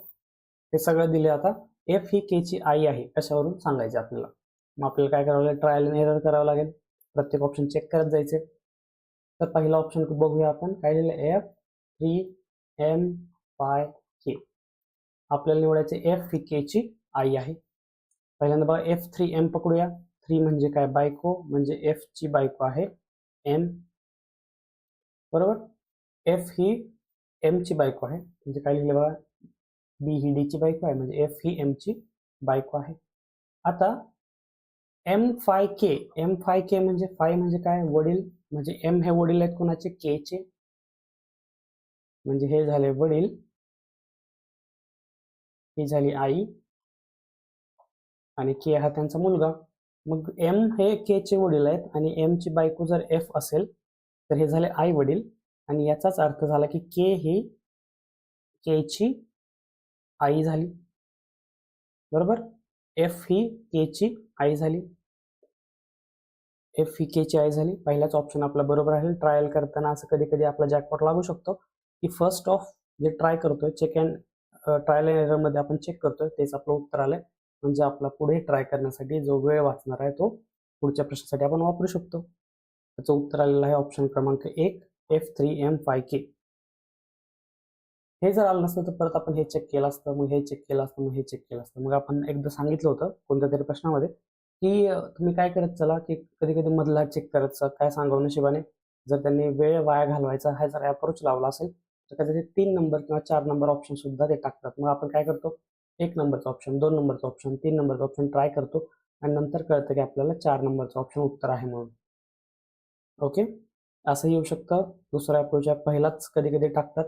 हे सगळं दिले. आता F ही के ची आई आहे, कशावरून सांगायचे आपल्याला. मग आपल्याला काय करावं लागेल? ट्रायल अँड एरर करावं लागेल. प्रत्येक ऑप्शन चेक करत जायचे. तर पहिला ऑप्शन बघूया आपण. काय लिहिलं? F3M5K. आपल्याला निवडायचे F ही के ची आई आहे. पहिल्यांदा बघा, F3M पकडूया. 3 म्हणजे काय? बायको, म्हणजे F ची बायको आहे M. बरोबर. F ही M ची बायको आहे, म्हणजे काय लिहिलं बघा? बी ही डी ची बायको आहे, म्हणजे F ही M ची बायको आहे. आता M5K म्हणजे फाय म्हणजे काय, वडील, म्हणजे एम हे वडील आहेत कोणाचे, के चे, म्हणजे हे झाले वडील, ही झाली आई, आणि के हा त्यांचा मुलगा. मग एम हे के चे वडील आहेत आणि एम ची बायको जर एफ असेल तर हे झाले आई वडील, आणि याचाच अर्थ झाला की के ही के ची आई झाली, बरोबर. एफ ही के ची आई झाली, एफ ही के ची आई झाली. पहिलाच ऑप्शन आपला बरोबर आहे. ट्रायल करताना असं कधी कधी आपला जॅकपॉट लागू शकतो की फर्स्ट ऑफ जे ट्राय करतोय, check and trial and error मध्ये आपण चेक करतोय तेच आपलं उत्तर आलंय. म्हणजे आपला पुढे ट्राय करण्यासाठी जो वेळ वाचणार आहे तो पुढच्या प्रश्नासाठी आपण वापरू शकतो. त्याचं उत्तर आलेलं आहे ऑप्शन क्रमांक 1, F3M5K. हे जर आलं नसतं तर परत आपण हे चेक केलं असतं, मग हे चेक केलं असतं, मग हे चेक केलं असतं. मग आपण एकदा सांगितलं होतं कोणत्या तरी प्रश्नामध्ये की तुम्ही काय करत चला की कधी कधी मधला चेक करत चला, काय सांगावं नशिबाने जर त्यांनी वेळ वाया घालवायचा हा जर अप्रोच लावला असेल तर कदाचित 3 नंबर किंवा 4 नंबर ऑप्शन सुद्धा ते टाकतात. मग आपण काय करतो, 1 नंबरचा ऑप्शन, 2 नंबरचा ऑप्शन, 3 नंबरचा ऑप्शन ट्राय करतो आणि नंतर कळतं की आपल्याला 4 नंबरचा ऑप्शन उत्तर आहे म्हणून. ओके, असं येऊ शकतं. दुसरा अप्रोच आहे, पहिलाच कधी कधी टाकतात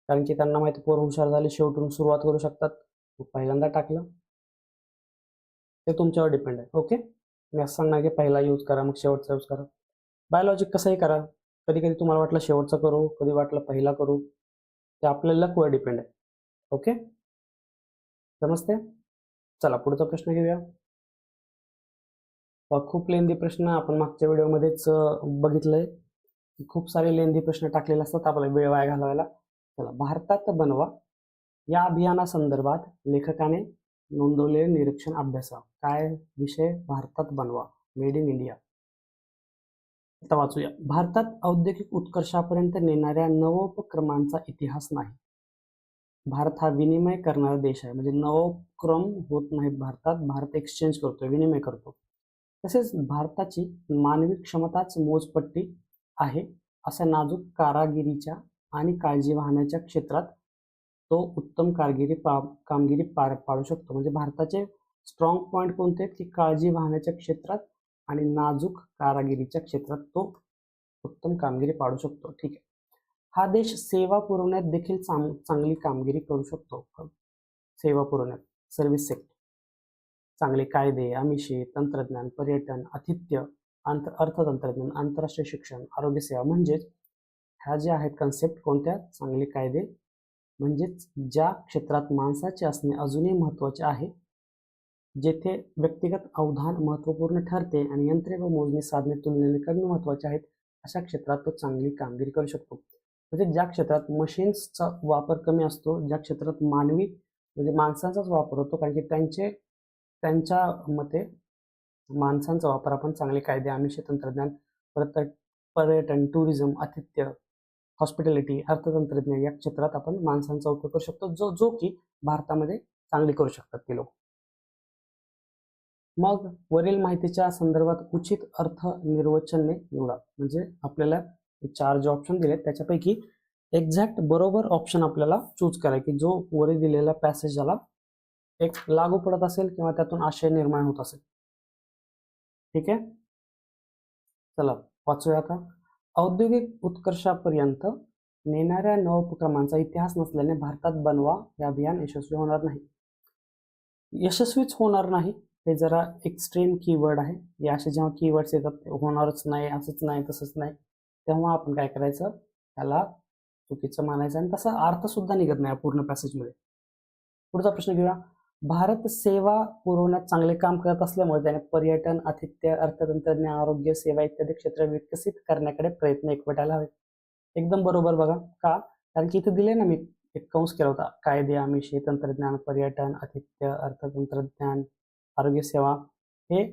कारण की त्यांना माहिती पोर हुशार झाले, शेवटून सुरुवात करू शकतात. पहिल्यांदा टाकलं, ते तुमच्यावर डिपेंड आहे. ओके, मी असं सांगणार की पहिला यूज करा मग शेवटचा यूज करा. बायोलॉजिक कसंही करा, कधी कधी तुम्हाला वाटलं शेवटचं करू, कधी वाटलं पहिला करू, ते आपल्या लकवर डिपेंड आहे. ओके, समजते. चला पुढचा प्रश्न घेऊया. खूप लेंदी प्रश्न आपण मागच्या व्हिडिओमध्येच बघितलंय, खूप सारे लेंदी प्रश्न टाकलेले असतात आपल्याला वेळ वाया घालवायला. चला, भारतात बनवा या अभियानासंदर्भात लेखकाने नोंदवलेले निरीक्षण अभ्यासा. काय विषय, भारतात बनवा, मेड इन इंडिया. आता वाचूया. भारतात औद्योगिक उत्कर्षापर्यंत नेणाऱ्या नवोपक्रमांचा इतिहास नाही. भारत हा विनिमय करणारा देश आहे, म्हणजे नवोपक्रम होत नाहीत भारतात, भारत एक्सचेंज करतोय, विनिमय करतो. तसेच भारताची मानवी क्षमताच मोजपट्टी आहे, अशा नाजूक कारागिरीच्या आणि काळजी वाहनाच्या क्षेत्रात तो उत्तम कामगिरी पार पाडू शकतो. म्हणजे भारताचे स्ट्रॉंग पॉईंट कोणते आहेत की काळजी वाहनाच्या क्षेत्रात आणि नाजूक कारागिरीच्या क्षेत्रात तो उत्तम कामगिरी पाडू शकतो. ठीक आहे. हा देश सेवा पुरवण्यात देखील चांगली कामगिरी करू शकतो. सेवा पुरवण्यात, सर्व्हिस सेक्टर, चांगले कायदे, आमिषे, तंत्रज्ञान, पर्यटन, आतिथ्य, अर्थतंत्रज्ञान, आंतरराष्ट्रीय शिक्षण, आरोग्य सेवा, म्हणजेच ह्या ज्या आहेत कन्सेप्ट कोणत्या, चांगले कायदे, म्हणजेच ज्या क्षेत्रात माणसाचे असणे अजूनही महत्त्वाचे आहे, जेथे व्यक्तिगत अवधान महत्त्वपूर्ण ठरते आणि यंत्रे व मोजणी साधने तुलनेने कमी महत्त्वाचे आहेत, अशा क्षेत्रात तो चांगली कामगिरी करू शकतो. म्हणजे ज्या क्षेत्रात मशीन्सचा वापर कमी असतो, ज्या क्षेत्रात मानवी म्हणजे माणसांचाच वापर होतो, कारण की त्यांच्या मते माणसांचा वापर आपण चांगले कायदे, आमिष, तंत्रज्ञान, परत पर्यटन, टुरिझम, आतिथ्य, हॉस्पिटॅलिटी, अर्थतंत्रज्ञान या क्षेत्रात आपण माणसांचा उपयोग करू शकतो, जो की भारतामध्ये चांगली करू शकतात ते लोक. मग वरील माहितीच्या संदर्भात उचित अर्थ निर्वचने निवडा. म्हणजे आपल्याला 4 जे ऑप्शन दिले त्याच्यापैकी एक्झॅक्ट बरोबर ऑप्शन आपल्याला चूज करायचा की जो वरील दिलेल्या पॅसेजला एक लागू पडत असेल किंवा त्यातून आशय निर्माण होत असेल. ठीक आहे, चला वाचूया आता. औद्योगिक उत्कर्षापर्यंत नेणाऱ्या नवोपक्रमांचा इतिहास नसल्याने भारतात बनवा हे अभियान यशस्वी होणार नाही. यशस्वीच होणार नाही हे जरा एक्स्ट्रीम कीवर्ड आहे. या असे जेव्हा कीवर्ड्स येतात होणारच नाही, असंच नाही, तसंच नाही, तेव्हा आपण काय करायचं, त्याला चुकीचं मानायचं आणि तसा अर्थ सुद्धा निघत नाही पूर्ण पॅसेजमध्ये. पुढचा प्रश्न घेऊया. भारत सेवा पुरवण्यात चांगले काम करत असल्यामुळे त्याने पर्यटन, आतिथ्य, अर्थतंत्रज्ञान, आरोग्य सेवा इत्यादी क्षेत्र विकसित करण्याकडे प्रयत्न एकवटायला हवेत. एकदम बरोबर बघा. का, कारण की इथे दिले ना, मी एक कंस केला होता, कायदे, आमिषे, तंत्रज्ञान, पर्यटन, आतिथ्य, अर्थतंत्रज्ञान, आरोग्य सेवा हे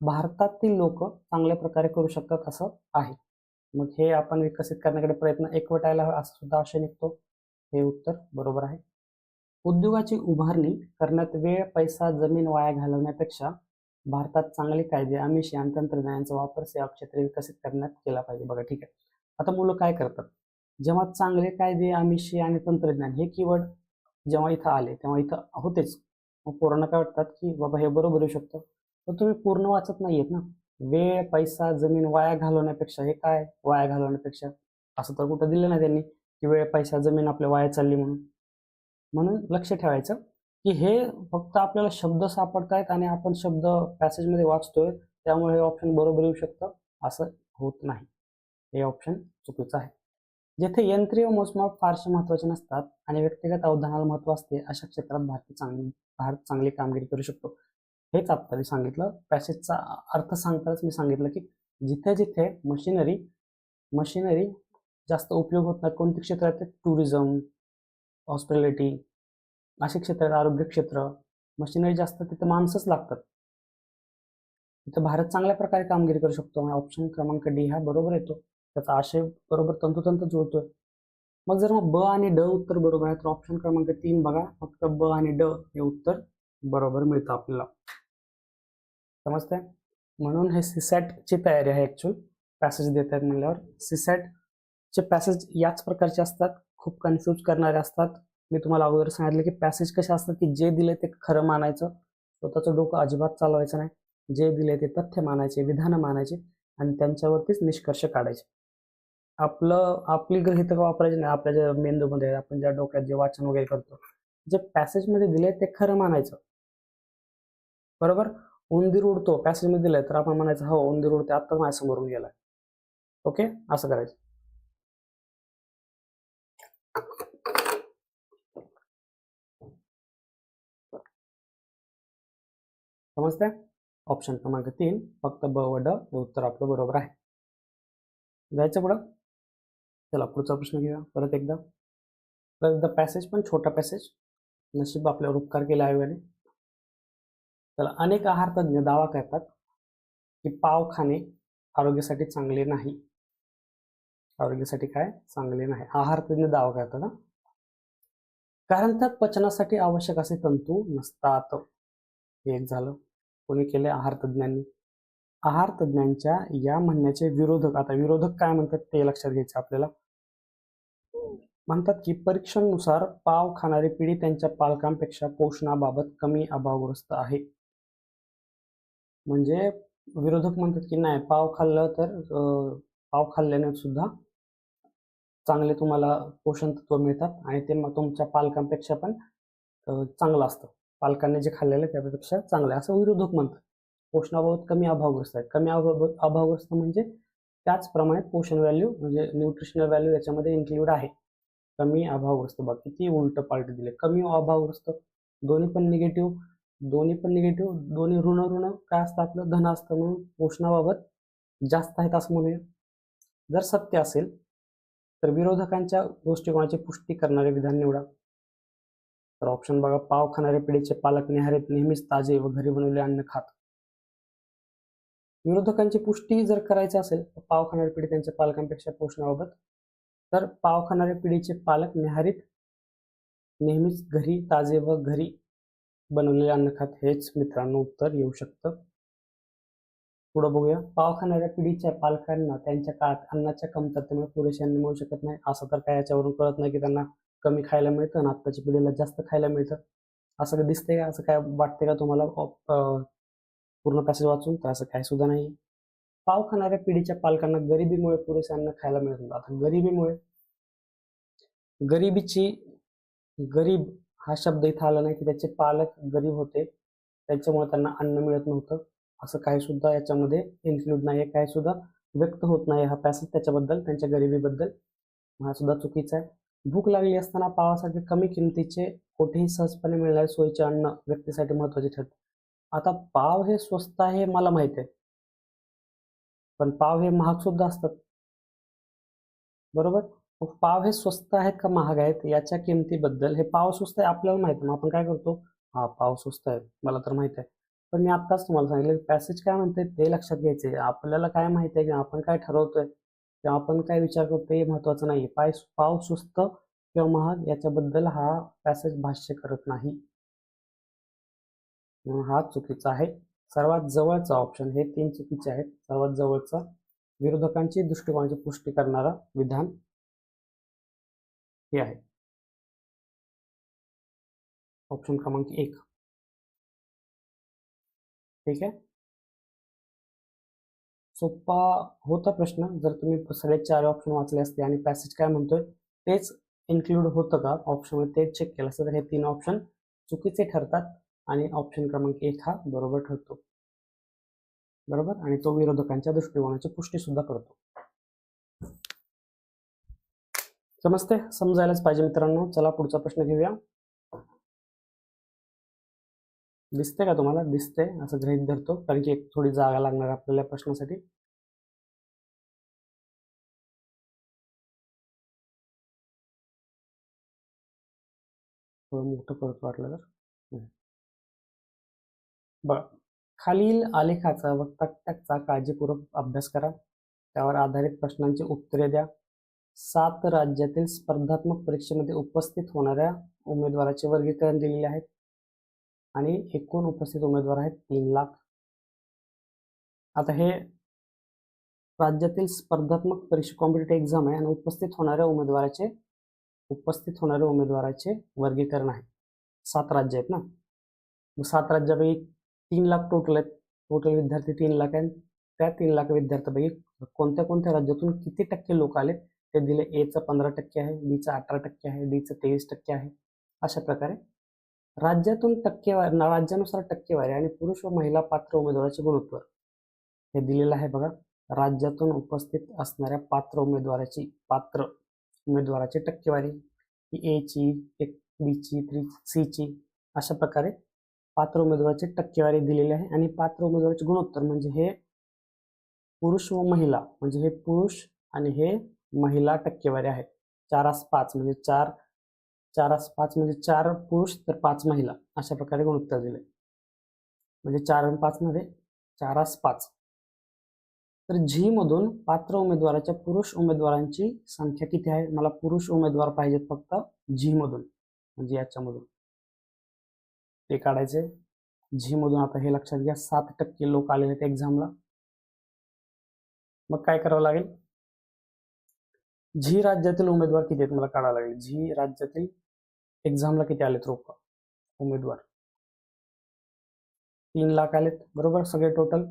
भारतातील लोक चांगल्या प्रकारे करू शकतात असं आहे. मग हे आपण विकसित करण्याकडे प्रयत्न एकवटायला हवा असं सुद्धा आशय निघतो. हे उत्तर बरोबर आहे. उद्योगाची उभारणी करण्यात वेळ, पैसा, जमीन वाया घालवण्यापेक्षा भारतात चांगले कायदे, आमिषे आणि तंत्रज्ञानाचा वापर सेवा क्षेत्र विकसित करण्यात केला पाहिजे. बघा, ठीक आहे. आता मुलं काय करतात, जेव्हा चांगले कायदे, आमिषे आणि तंत्रज्ञान हे कीवर्ड जेव्हा इथं आले तेव्हा इथं होतेच, मग पोरांना काय वाटतात की बाबा हे बरोबर येऊ शकतं, तर तुम्ही पूर्ण वाचत नाहीयेत ना. वेळ, पैसा, जमीन वाया घालवण्यापेक्षा हे काय वाया घालवण्यापेक्षा, असं तर कुठं दिलं नाही त्यांनी की वेळ, पैसा, जमीन आपल्या वाया चालली म्हणून. म्हणून लक्ष ठेवायचं की हे फक्त आपल्याला शब्द सापडतायत आणि आपण शब्द पॅसेजमध्ये वाचतोय, त्यामुळे हे ऑप्शन बरोबर येऊ शकतं असं होत नाही. हे ऑप्शन चुकीचं आहे. जेथे यंत्रीय मोजमाप फारसे महत्त्वाचे नसतात आणि व्यक्तिगत अवधानाला महत्त्व असते, अशा क्षेत्रात भारत चांगली कामगिरी करू शकतो. हेच आता सांगितलं. पॅसेजचा अर्थ सांगतानाच मी सांगितलं की जिथे जिथे मशिनरी जास्त उपयोग होत नाही, कोणती क्षेत्र आहेत? टुरिझम, हॉस्पिटॅलिटी असे क्षेत्र आहेत, आरोग्य क्षेत्र. मशिनरी जास्त, तिथे माणसंच लागतात. तिथे भारत चांगल्या प्रकारे कामगिरी करू शकतो. ऑप्शन क्रमांक डी हा बरोबर येतो. त्याचा आशय बरोबर तंतोतंत जुळतोय. मग जर ब आणि ड उत्तर बरोबर आहे तर ऑप्शन क्रमांक 3 बघा, फक्त ब आणि ड हे उत्तर बरोबर मिळतं आपल्याला. समजतंय? म्हणून हे सीसॅटची तयारी आहे. ऍक्च्युअल पॅसेज देत आहेत म्हणल्यावर सीसॅटचे पॅसेज याच प्रकारचे असतात, खूप कन्फ्यूज करणारे असतात. मी तुम्हाला अगोदर सांगितलं की पॅसेज कसे असतात की जे दिले ते खरं मानायचं, स्वतःचं डोकं अजिबात चालवायचं नाही. जे दिले ते तथ्य मानायचे, विधानं मानायचे आणि त्यांच्यावरतीच निष्कर्ष काढायचे. आपली गृहीतक वापरायची नाही. आपल्या ज्या मेंदूमध्ये, आपण ज्या डोक्यात जे वाचन वगैरे करतो, जे पॅसेजमध्ये दिले ते खरं मानायचं. बरोबर? उंदीर उडतो पॅसेजमध्ये दिलंय तर आपण म्हणायचं हो उंदीर उडते, आत्ताच माझ्यासमोरून गेलाय. ओके, असं करायचं. समजतंय? ऑप्शन क्रमांक 3 फक्त ब व ड हे उत्तर आपलं बरोबर आहे. जायचं पुढं. चला पुढचा प्रश्न घेऊया परत एकदा. द पॅसेज पण छोटा पॅसेज, नशीब आपल्यावर उपकार केला आयोगाने. चला, अनेक आहार तज्ञ दावा करतात की पाव खाणे आरोग्यासाठी चांगले नाही. आरोग्यासाठी काय चांगले नाही, आहार तज्ञ दावा करतात. कारण त्यात पचनासाठी आवश्यक असे तंतू नसतात. हे एक झालं. कोणी केले? आहार तज्ञांनी. आहार तज्ञांच्या या म्हणण्याचे विरोधक, आता विरोधक काय म्हणतात ते लक्षात घ्यायचं आपल्याला. म्हणतात की परीक्षणानुसार पाव खाणारी पिढी त्यांच्या पालकांपेक्षा पोषणाबाबत कमी अभावग्रस्त आहे. म्हणजे विरोधक म्हणतात की नाही, पाव खाल्लं तर पाव खाल्ल्याने सुद्धा चांगले तुम्हाला पोषण तत्व मिळतात आणि ते तुमच्या पालकांपेक्षा पण चांगलं असतं. पालकांनी जे खाल्लेलं त्यापेक्षा चांगलं आहे असं विरोधक म्हणतात. पोषणाबाबत कमी अभावग्रस्त आहेत. कमी अभावग्रस्त म्हणजे त्याचप्रमाणे पोषण व्हॅल्यू म्हणजे न्यूट्रिशनल व्हॅल्यू याच्यामध्ये इन्क्लूड आहे. कमी अभावग्रस्त, बघ किती उलट पालट दिले. कमी अभावग्रस्त दोन्ही पण निगेटिव्ह, दोन्ही ऋण काय असतं आपलं धन असतं, म्हणून पोषणाबाबत जास्त आहेत असं म्हणूया. जर सत्य असेल तर विरोधकांच्या दृष्टिकोनाची पुष्टी करणारे विधान निवडा. तर ऑप्शन बघा, पाव खाणाऱ्या पिढीचे पालक नेहमीच ताजे व घरी बनवलेले अन्न खात. विरोधकांची पुष्टी जर करायची असेल तर पाव खाणारी पिढी त्यांच्या पालकांपेक्षा पोषणाबाबत, तर पाव खाणाऱ्या पिढीचे पालक नेहमीच घरी ताजे व घरी बनवलेले अन्न खात. हेच मित्रांनो उत्तर येऊ शकतं. पुढे बघूया. पाव खाणाऱ्या पिढीच्या पालकांना त्यांच्या काळात अन्नाच्या कमतरतेमुळे पुरेसे अन्न मिळू शकत नाही. असं तर काय याच्यावरून कळत नाही की त्यांना कमी खायला मिळतं आणि आत्ताच्या पिढीला जास्त खायला मिळतं. असं काय दिसतंय का? असं काय वाटतंय का तुम्हाला पूर्ण पॅसेज वाचून? तर असं काय सुद्धा नाही. पाव खाणाऱ्या पिढीच्या पालकांना गरिबीमुळे पुरेसे अन्न खायला मिळत नाही. आता गरिबीमुळे, गरीब हा शब्द इथं आला नाही की त्याचे पालक गरीब होते त्याच्यामुळे त्यांना अन्न मिळत नव्हतं, असं काही सुद्धा याच्यामध्ये इन्क्लूड नाही आहे. काय सुद्धा व्यक्त होत नाही हा पॅसेज त्याच्याबद्दल, त्यांच्या गरिबीबद्दल. हा सुद्धा चुकीचा आहे. भूक लागली असताना पावासारखे कमी किमतीचे कोठेही सहजपणे मिळणारे सोयीचे अन्न व्यक्तीसाठी महत्वाचे ठरते. आता पाव हे स्वस्त आहे मला माहित आहे, पण पाव हे महाग सुद्धा असतात. बरोबर? मग पाव हे स्वस्त आहेत का महाग आहेत याच्या किमतीबद्दल, हे पाव स्वस्त आहे आपल्याला माहिती, मग आपण काय करतो, हा पाव स्वस्त आहे मला तर माहित आहे. पण मी आत्ताच तुम्हाला सांगितलं पॅसेज काय म्हणते ते लक्षात घ्यायचे. आपल्याला काय माहिती आहे की आपण काय ठरवतोय किंवा आपण काय विचार करतोय हे महत्वाचं नाही. पाव स्वस्त किंवा महाग याच्याबद्दल हा पॅसेज भाष्य करत नाही. हा चुकीचा आहे. सर्वात जवळचा ऑप्शन, हे 3 चुकीचे आहेत. सर्वात जवळचा विरोधकांची दृष्टिकोनाची पुष्टी करणारा विधान हे आहे ऑप्शन क्रमांक 1. ठीक आहे. सोपा होता प्रश्न जर तुम्ही सगळे 4 ऑप्शन वाचले असते आणि पॅसेज काय म्हणतोय तेच इन्क्लूड होतं का ऑप्शनमध्ये तेच चेक केलं असतं तर हे 3 ऑप्शन चुकीचे ठरतात आणि ऑप्शन क्रमांक 1 हा बरोबर ठरतो. बरोबर, आणि तो विरोधकांच्या दृष्टिकोनाची पुष्टी सुद्धा करतो. समजते? समजायलाच पाहिजे मित्रांनो. चला पुढचा प्रश्न घेऊया. दिसते का तुम्हाला? दिसते असं गृहीत धरतो कारण की एक थोडी जागा लागणार आपल्याला प्रश्नासाठी. थोडं मोठं करतो वाटलं तर. बघा, खालील आलेखाचा व तक्त्याचा काळजीपूर्वक अभ्यास करा. त्यावर आधारित प्रश्नांची उत्तरे द्या. 7 राज्यातील स्पर्धात्मक परीक्षेमध्ये उपस्थित होणाऱ्या उमेदवाराचे वर्गीकरण दिलेले आहेत आणि एकूण उपस्थित उमेदवार आहेत 3 लाख. आता हे राज्यातील स्पर्धात्मक परीक्षा कॉम्पिटेटिव्ह एक्झाम आहे आणि उपस्थित होणाऱ्या उमेदवाराचे वर्गीकरण आहे. 7 राज्य आहेत ना, मग 7 राज्यापैकी 3 लाख टोटल आहेत. टोटल विद्यार्थी 3 लाख आहेत. त्या 3 लाख विद्यार्थ्यांपैकी कोणत्या कोणत्या राज्यातून किती टक्के लोक आले ते दिले. एचं 15% आहे, बीचं 18% आहे, डीचं 23% आहे. अशा प्रकारे राज्यातून टक्केवारी, राज्यानुसार टक्केवारी आणि पुरुष व महिला पात्र उमेदवाराचे गुणोत्तर हे दिलेलं आहे. बघा, राज्यातून उपस्थित असणाऱ्या पात्र उमेदवाराची टक्केवारी ही एची, बीची, सीची अशा प्रकारे पात्र उमेदवाराची टक्केवारी दिलेली आहे. आणि पात्र उमेदवाराचे गुणोत्तर म्हणजे हे पुरुष व महिला, म्हणजे हे पुरुष आणि हे महिला टक्केवारी आहे. 4:5 म्हणजे 4:5 म्हणजे 4 पुरुष तर 5 महिला अशा प्रकारे गुणोत्तर दिले. म्हणजे 4 आणि 5 मध्ये 4:5. तर झी मधून पात्र उमेदवाराच्या पुरुष उमेदवारांची संख्या किती आहे? मला पुरुष उमेदवार पाहिजेत फक्त झी मधून, म्हणजे याच्यामधून ते काढायचे. झी मधून आता हे लक्षात घ्या 7% लोक आलेले आहेत एक्झामला. मग काय करावं लागेल? झी राज्यातील उमेदवार किती आहेत मला काढावं लागेल. झी राज्यातील एक्झामला किती आलेत उमेदवार? 3 लाख आलेत. बरोबर, सगळे टोटल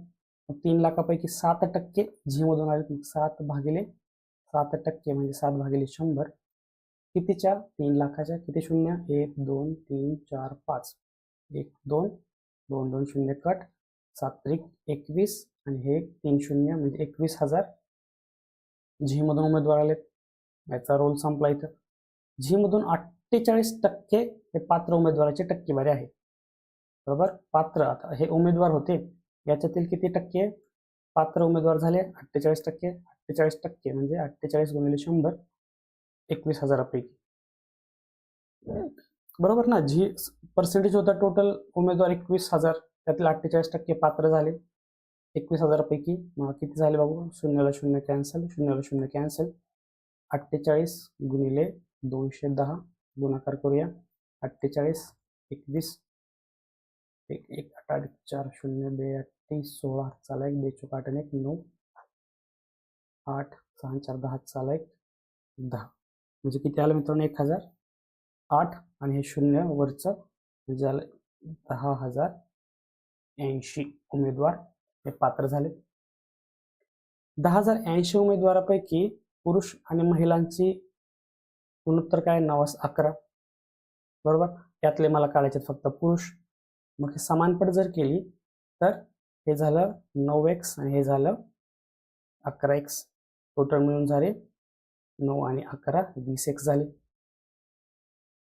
3 लाखापैकी 7% झी मधून आलेत. 7% म्हणजे 7/100 कितीच्या? 3 लाखाच्या. किती शून्य? 1 2 3 4 5. 1 2 2 2 शून्य कट. 7×21 आणि हे 3 शून्य म्हणजे 21,000 झी मधून उमेदवार आलेत. याचा रोल संपला इथं. झी मधून 48% हे पात्र उमेदवाराची टक्केवारी आहे. बरोबर, पात्र, आता हे उमेदवार होते याच्यातील किती टक्के पात्र उमेदवार झाले? 48%. 48% म्हणजे 48 × 100 21,000पैकी. बरोबर ना, झी पर्सेंटेज होता टोटल उमेदवार 21,000, त्यातील 48% पात्र झाले 21,000पैकी. मग किती झाले बाबू? 0ला 0 कॅन्सल, 0ला 0 कॅन्सल. 48 × 210 गुणाकार करूया. 48 21 1 1 8 4 0 2 8 30 16 चाला 1 2 4 8 1 9 8 6 4 10 चाला 1 10 म्हणजे किती आलं मित्रांनो? 1008 आणि हे 0 वरचं म्हणजे झालं 10,080 उमेदवार हे पात्र झाले. 10,080 उमेदवारापैकी पुरुष आणि महिलांची गुणोत्तर काय? 9:11. बरोबर, यातले मला काढायचे फक्त पुरुष. मग हे समानपट जर केली तर हे झालं 9x आणि हे झालं 11x. टोटल मिळून झाले 9 आणि 11 20x झाले.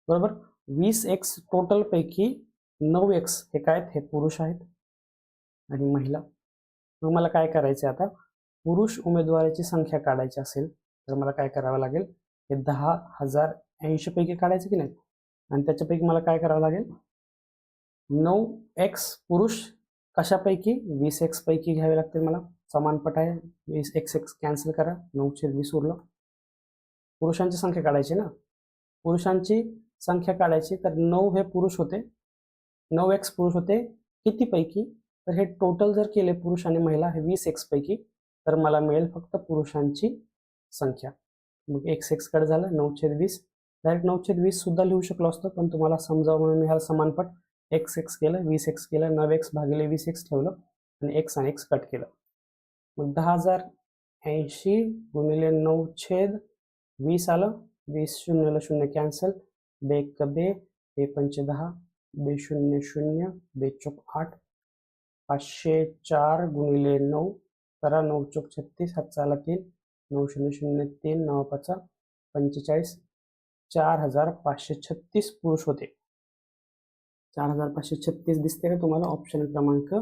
बरोबर, 20x टोटल पैकी 9x हे काय आहेत? हे पुरुष आहेत आणि महिला. मग मला काय करायचे आता? पुरुष उमेदवाराची संख्या काढायची असेल तर मला काय करावं लागेल? हे 10,080 पैकी काढायचं की नाही, आणि त्याच्यापैकी मला काय करावं लागेल? 9x पुरुष कशापैकी? 20x पैकी घ्यावे लागतील मला. समानपट आहे. 20x कॅन्सल करा, 9/20 उरलं. पुरुषांची संख्या काढायची ना, पुरुषांची संख्या काढायची तर 9 हे पुरुष होते, 9x पुरुष होते किती पैकी? तर हे टोटल जर केले पुरुष आणि महिला हे 20x पैकी तर मला मिळेल फक्त पुरुषांची संख्या. मग x कट झालं 9/20. डायरेक्ट 9/20 सुद्धा लिहू शकलो असतो, पण तुम्हाला समजावं म्हणून मी ह्याला समानपट x केलं, 20x केलं, 9x भागिले 20x ठेवलं आणि x आणि x कट केलं. मग 10,080 गुणिले 9/20 आलं. 20 शून्यला शून्य कॅन्सल. बेक बे, बे पंचे 10, बे शून्य 0, बेचोक 8, 504 गुणिले 9 करा. 9 चोक 36, हातचा आला 3, 9,003, 9 5 45, 4,536 पुरुष होते. 4,536 दिसते का तुम्हाला? ऑप्शन क्रमांक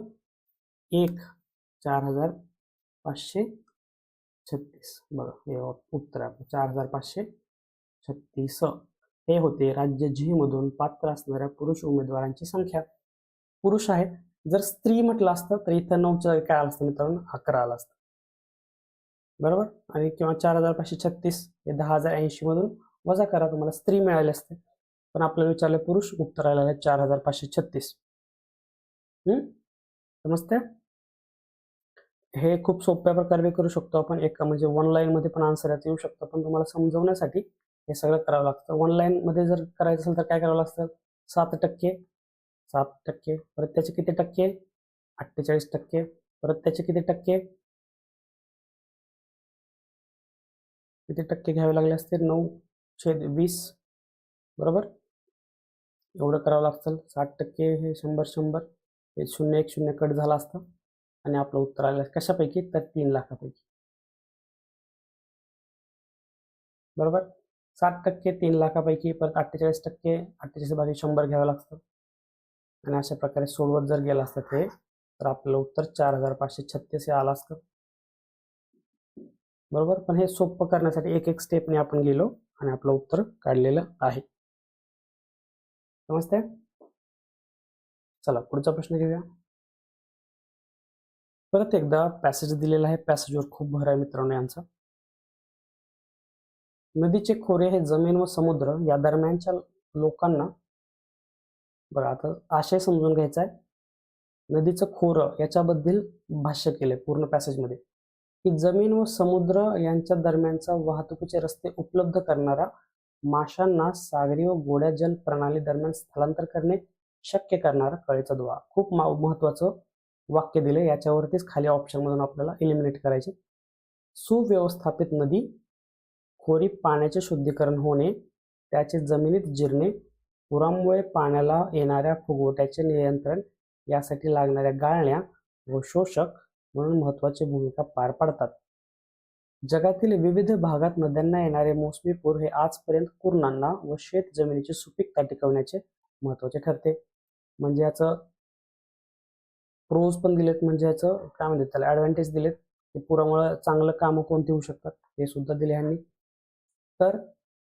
1 4,536. बघा हे उत्तर आहे 4,536. हे होते राज्य जी मधून पात्र असणाऱ्या पुरुष उमेदवारांची संख्या. पुरुष आहेत. जर स्त्री म्हटलं असतं तर इथं 9च्या काय आलं असतं मित्रांनो? 11 आलं असतं. बरोबर. आणि किंवा 4,536 हे 10,080 मधून वजा करा, तुम्हाला स्त्री मिळाले असते. पण आपल्याला विचारले पुरुष, उत्तर आलेलं आहे 4,536. समजते? हे खूप सोप्या प्रकारे करू शकतो आपण. एका म्हणजे 1 लाईन मध्ये पण आन्सर येऊ शकतो, पण तुम्हाला समजवण्यासाठी हे सगळं करावं लागतं. 1 लाईन मध्ये जर करायचं असेल तर काय करावं लागतं? 7%, 7%, परत त्याचे किती टक्के? 48%, परत त्याचे किती टक्के? किती टक्के घ्यावे लागले असते? 9/20. बरोबर. एवढं करावं लागतं. 60% हे 100 हे 0 1 0 कट झाला असतं आणि आपलं उत्तर आलं कशापैकी? तर 3 लाखापैकी. बरोबर. 60% 3 लाखापैकी, परत 48%, 48 भागिले 100 घ्यावं लागतं आणि अशा प्रकारे सोडवत जर गेलं असतं ते, तर आपलं उत्तर 4,536 हे आलं असतं. बरोबर. पण हे सोपं करण्यासाठी एक एक स्टेपने आपण गेलो आणि आपलं उत्तर काढलेलं आहे. समजते? चला पुढचा प्रश्न घेऊया. परत एकदा पॅसेज दिलेला आहे. पॅसेजवर खूप भर आहे मित्रांनो यांचा. नदीचे खोरे हे जमीन व समुद्र या दरम्यानच्या लोकांना, बघा आता आशय समजून घ्यायचा आहे. नदीचं खोरं याच्याबद्दल भाष्य केलंय पूर्ण पॅसेजमध्ये, की जमीन व समुद्र यांच्या दरम्यानचा वाहतुकीचे रस्ते उपलब्ध करणारा, माशांना सागरी व गोड्या जल प्रणाली दरम्यान स्थलांतर करणे शक्य करणारा कळीचा दुवा. खूप महत्वाचं वाक्य दिले. याच्यावरतीच खाली ऑप्शन मधून आपल्याला एलिमिनेट करायचे. सुव्यवस्थापित नदी खोरी पाण्याचे शुद्धीकरण होणे, त्याचे जमिनीत जिरणे, पुरामुळे पाण्याला येणाऱ्या फुगवट्याचे नियंत्रण यासाठी लागणाऱ्या गाळण्या व शोषक म्हणून महत्वाची भूमिका पार पाडतात. जगातील विविध भागात नद्यांना येणारे मोसमी पूर हे आजपर्यंत कुरणांना व शेत जमिनीची सुपीकता टिकवण्याचे महत्वाचे ठरते. म्हणजे याचं प्रोज पण दिलेत, म्हणजे याचं काय म्हणतात त्याला ऍडव्हान्टेज दिलेत, की पुरामुळे चांगलं कामं कोणती होऊ शकतात हे सुद्धा दिले यांनी. तर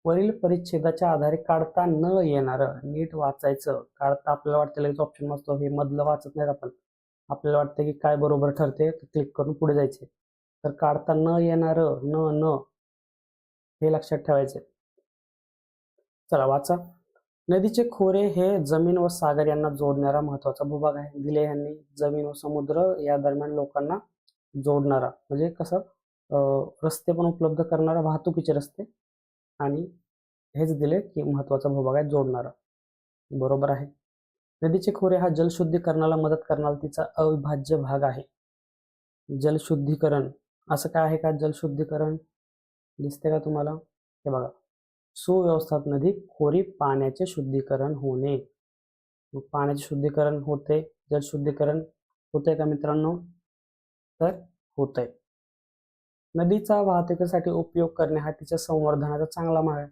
वरील परिच्छेदाच्या आधारे काढता न येणारं, नीट वाचायचं. काढता आपल्याला वाटतं लगेच ऑप्शन मस्त हे मधलं वाचत नाहीत आपण, आपल्याला वाटतं की काय बरोबर ठरते तर क्लिक करून पुढे जायचे. तर काढता न येणारं, न हे लक्षात ठेवायचे. चला वाचा. नदीचे खोरे हे जमीन व सागर यांना जोडणारा महत्वाचा भूभाग आहे. दिले यांनी जमीन व समुद्र या दरम्यान लोकांना जोडणारा, म्हणजे कसं रस्ते पण उपलब्ध करणारा, वाहतुकीचे रस्ते, आणि हेच दिले की महत्वाचा भूभाग आहे जोडणारा. बरोबर आहे. नदीचे खोरे हा जलशुद्धीकरणाला मदत करणारा तिचा अविभाज्य भाग आहे. जलशुद्धीकरण असं काय आहे का? जलशुद्धीकरण दिसते का तुम्हाला? हे बघा, सुव्यवस्थापित नदी खोरी पाण्याचे शुद्धीकरण होणे. पाण्याचे शुद्धीकरण होते, जलशुद्धीकरण होते का मित्रांनो? तर होतंय. नदीचा वाहतुकीसाठी उपयोग करणे हा तिच्या संवर्धनाचा चांगला मार्ग आहे.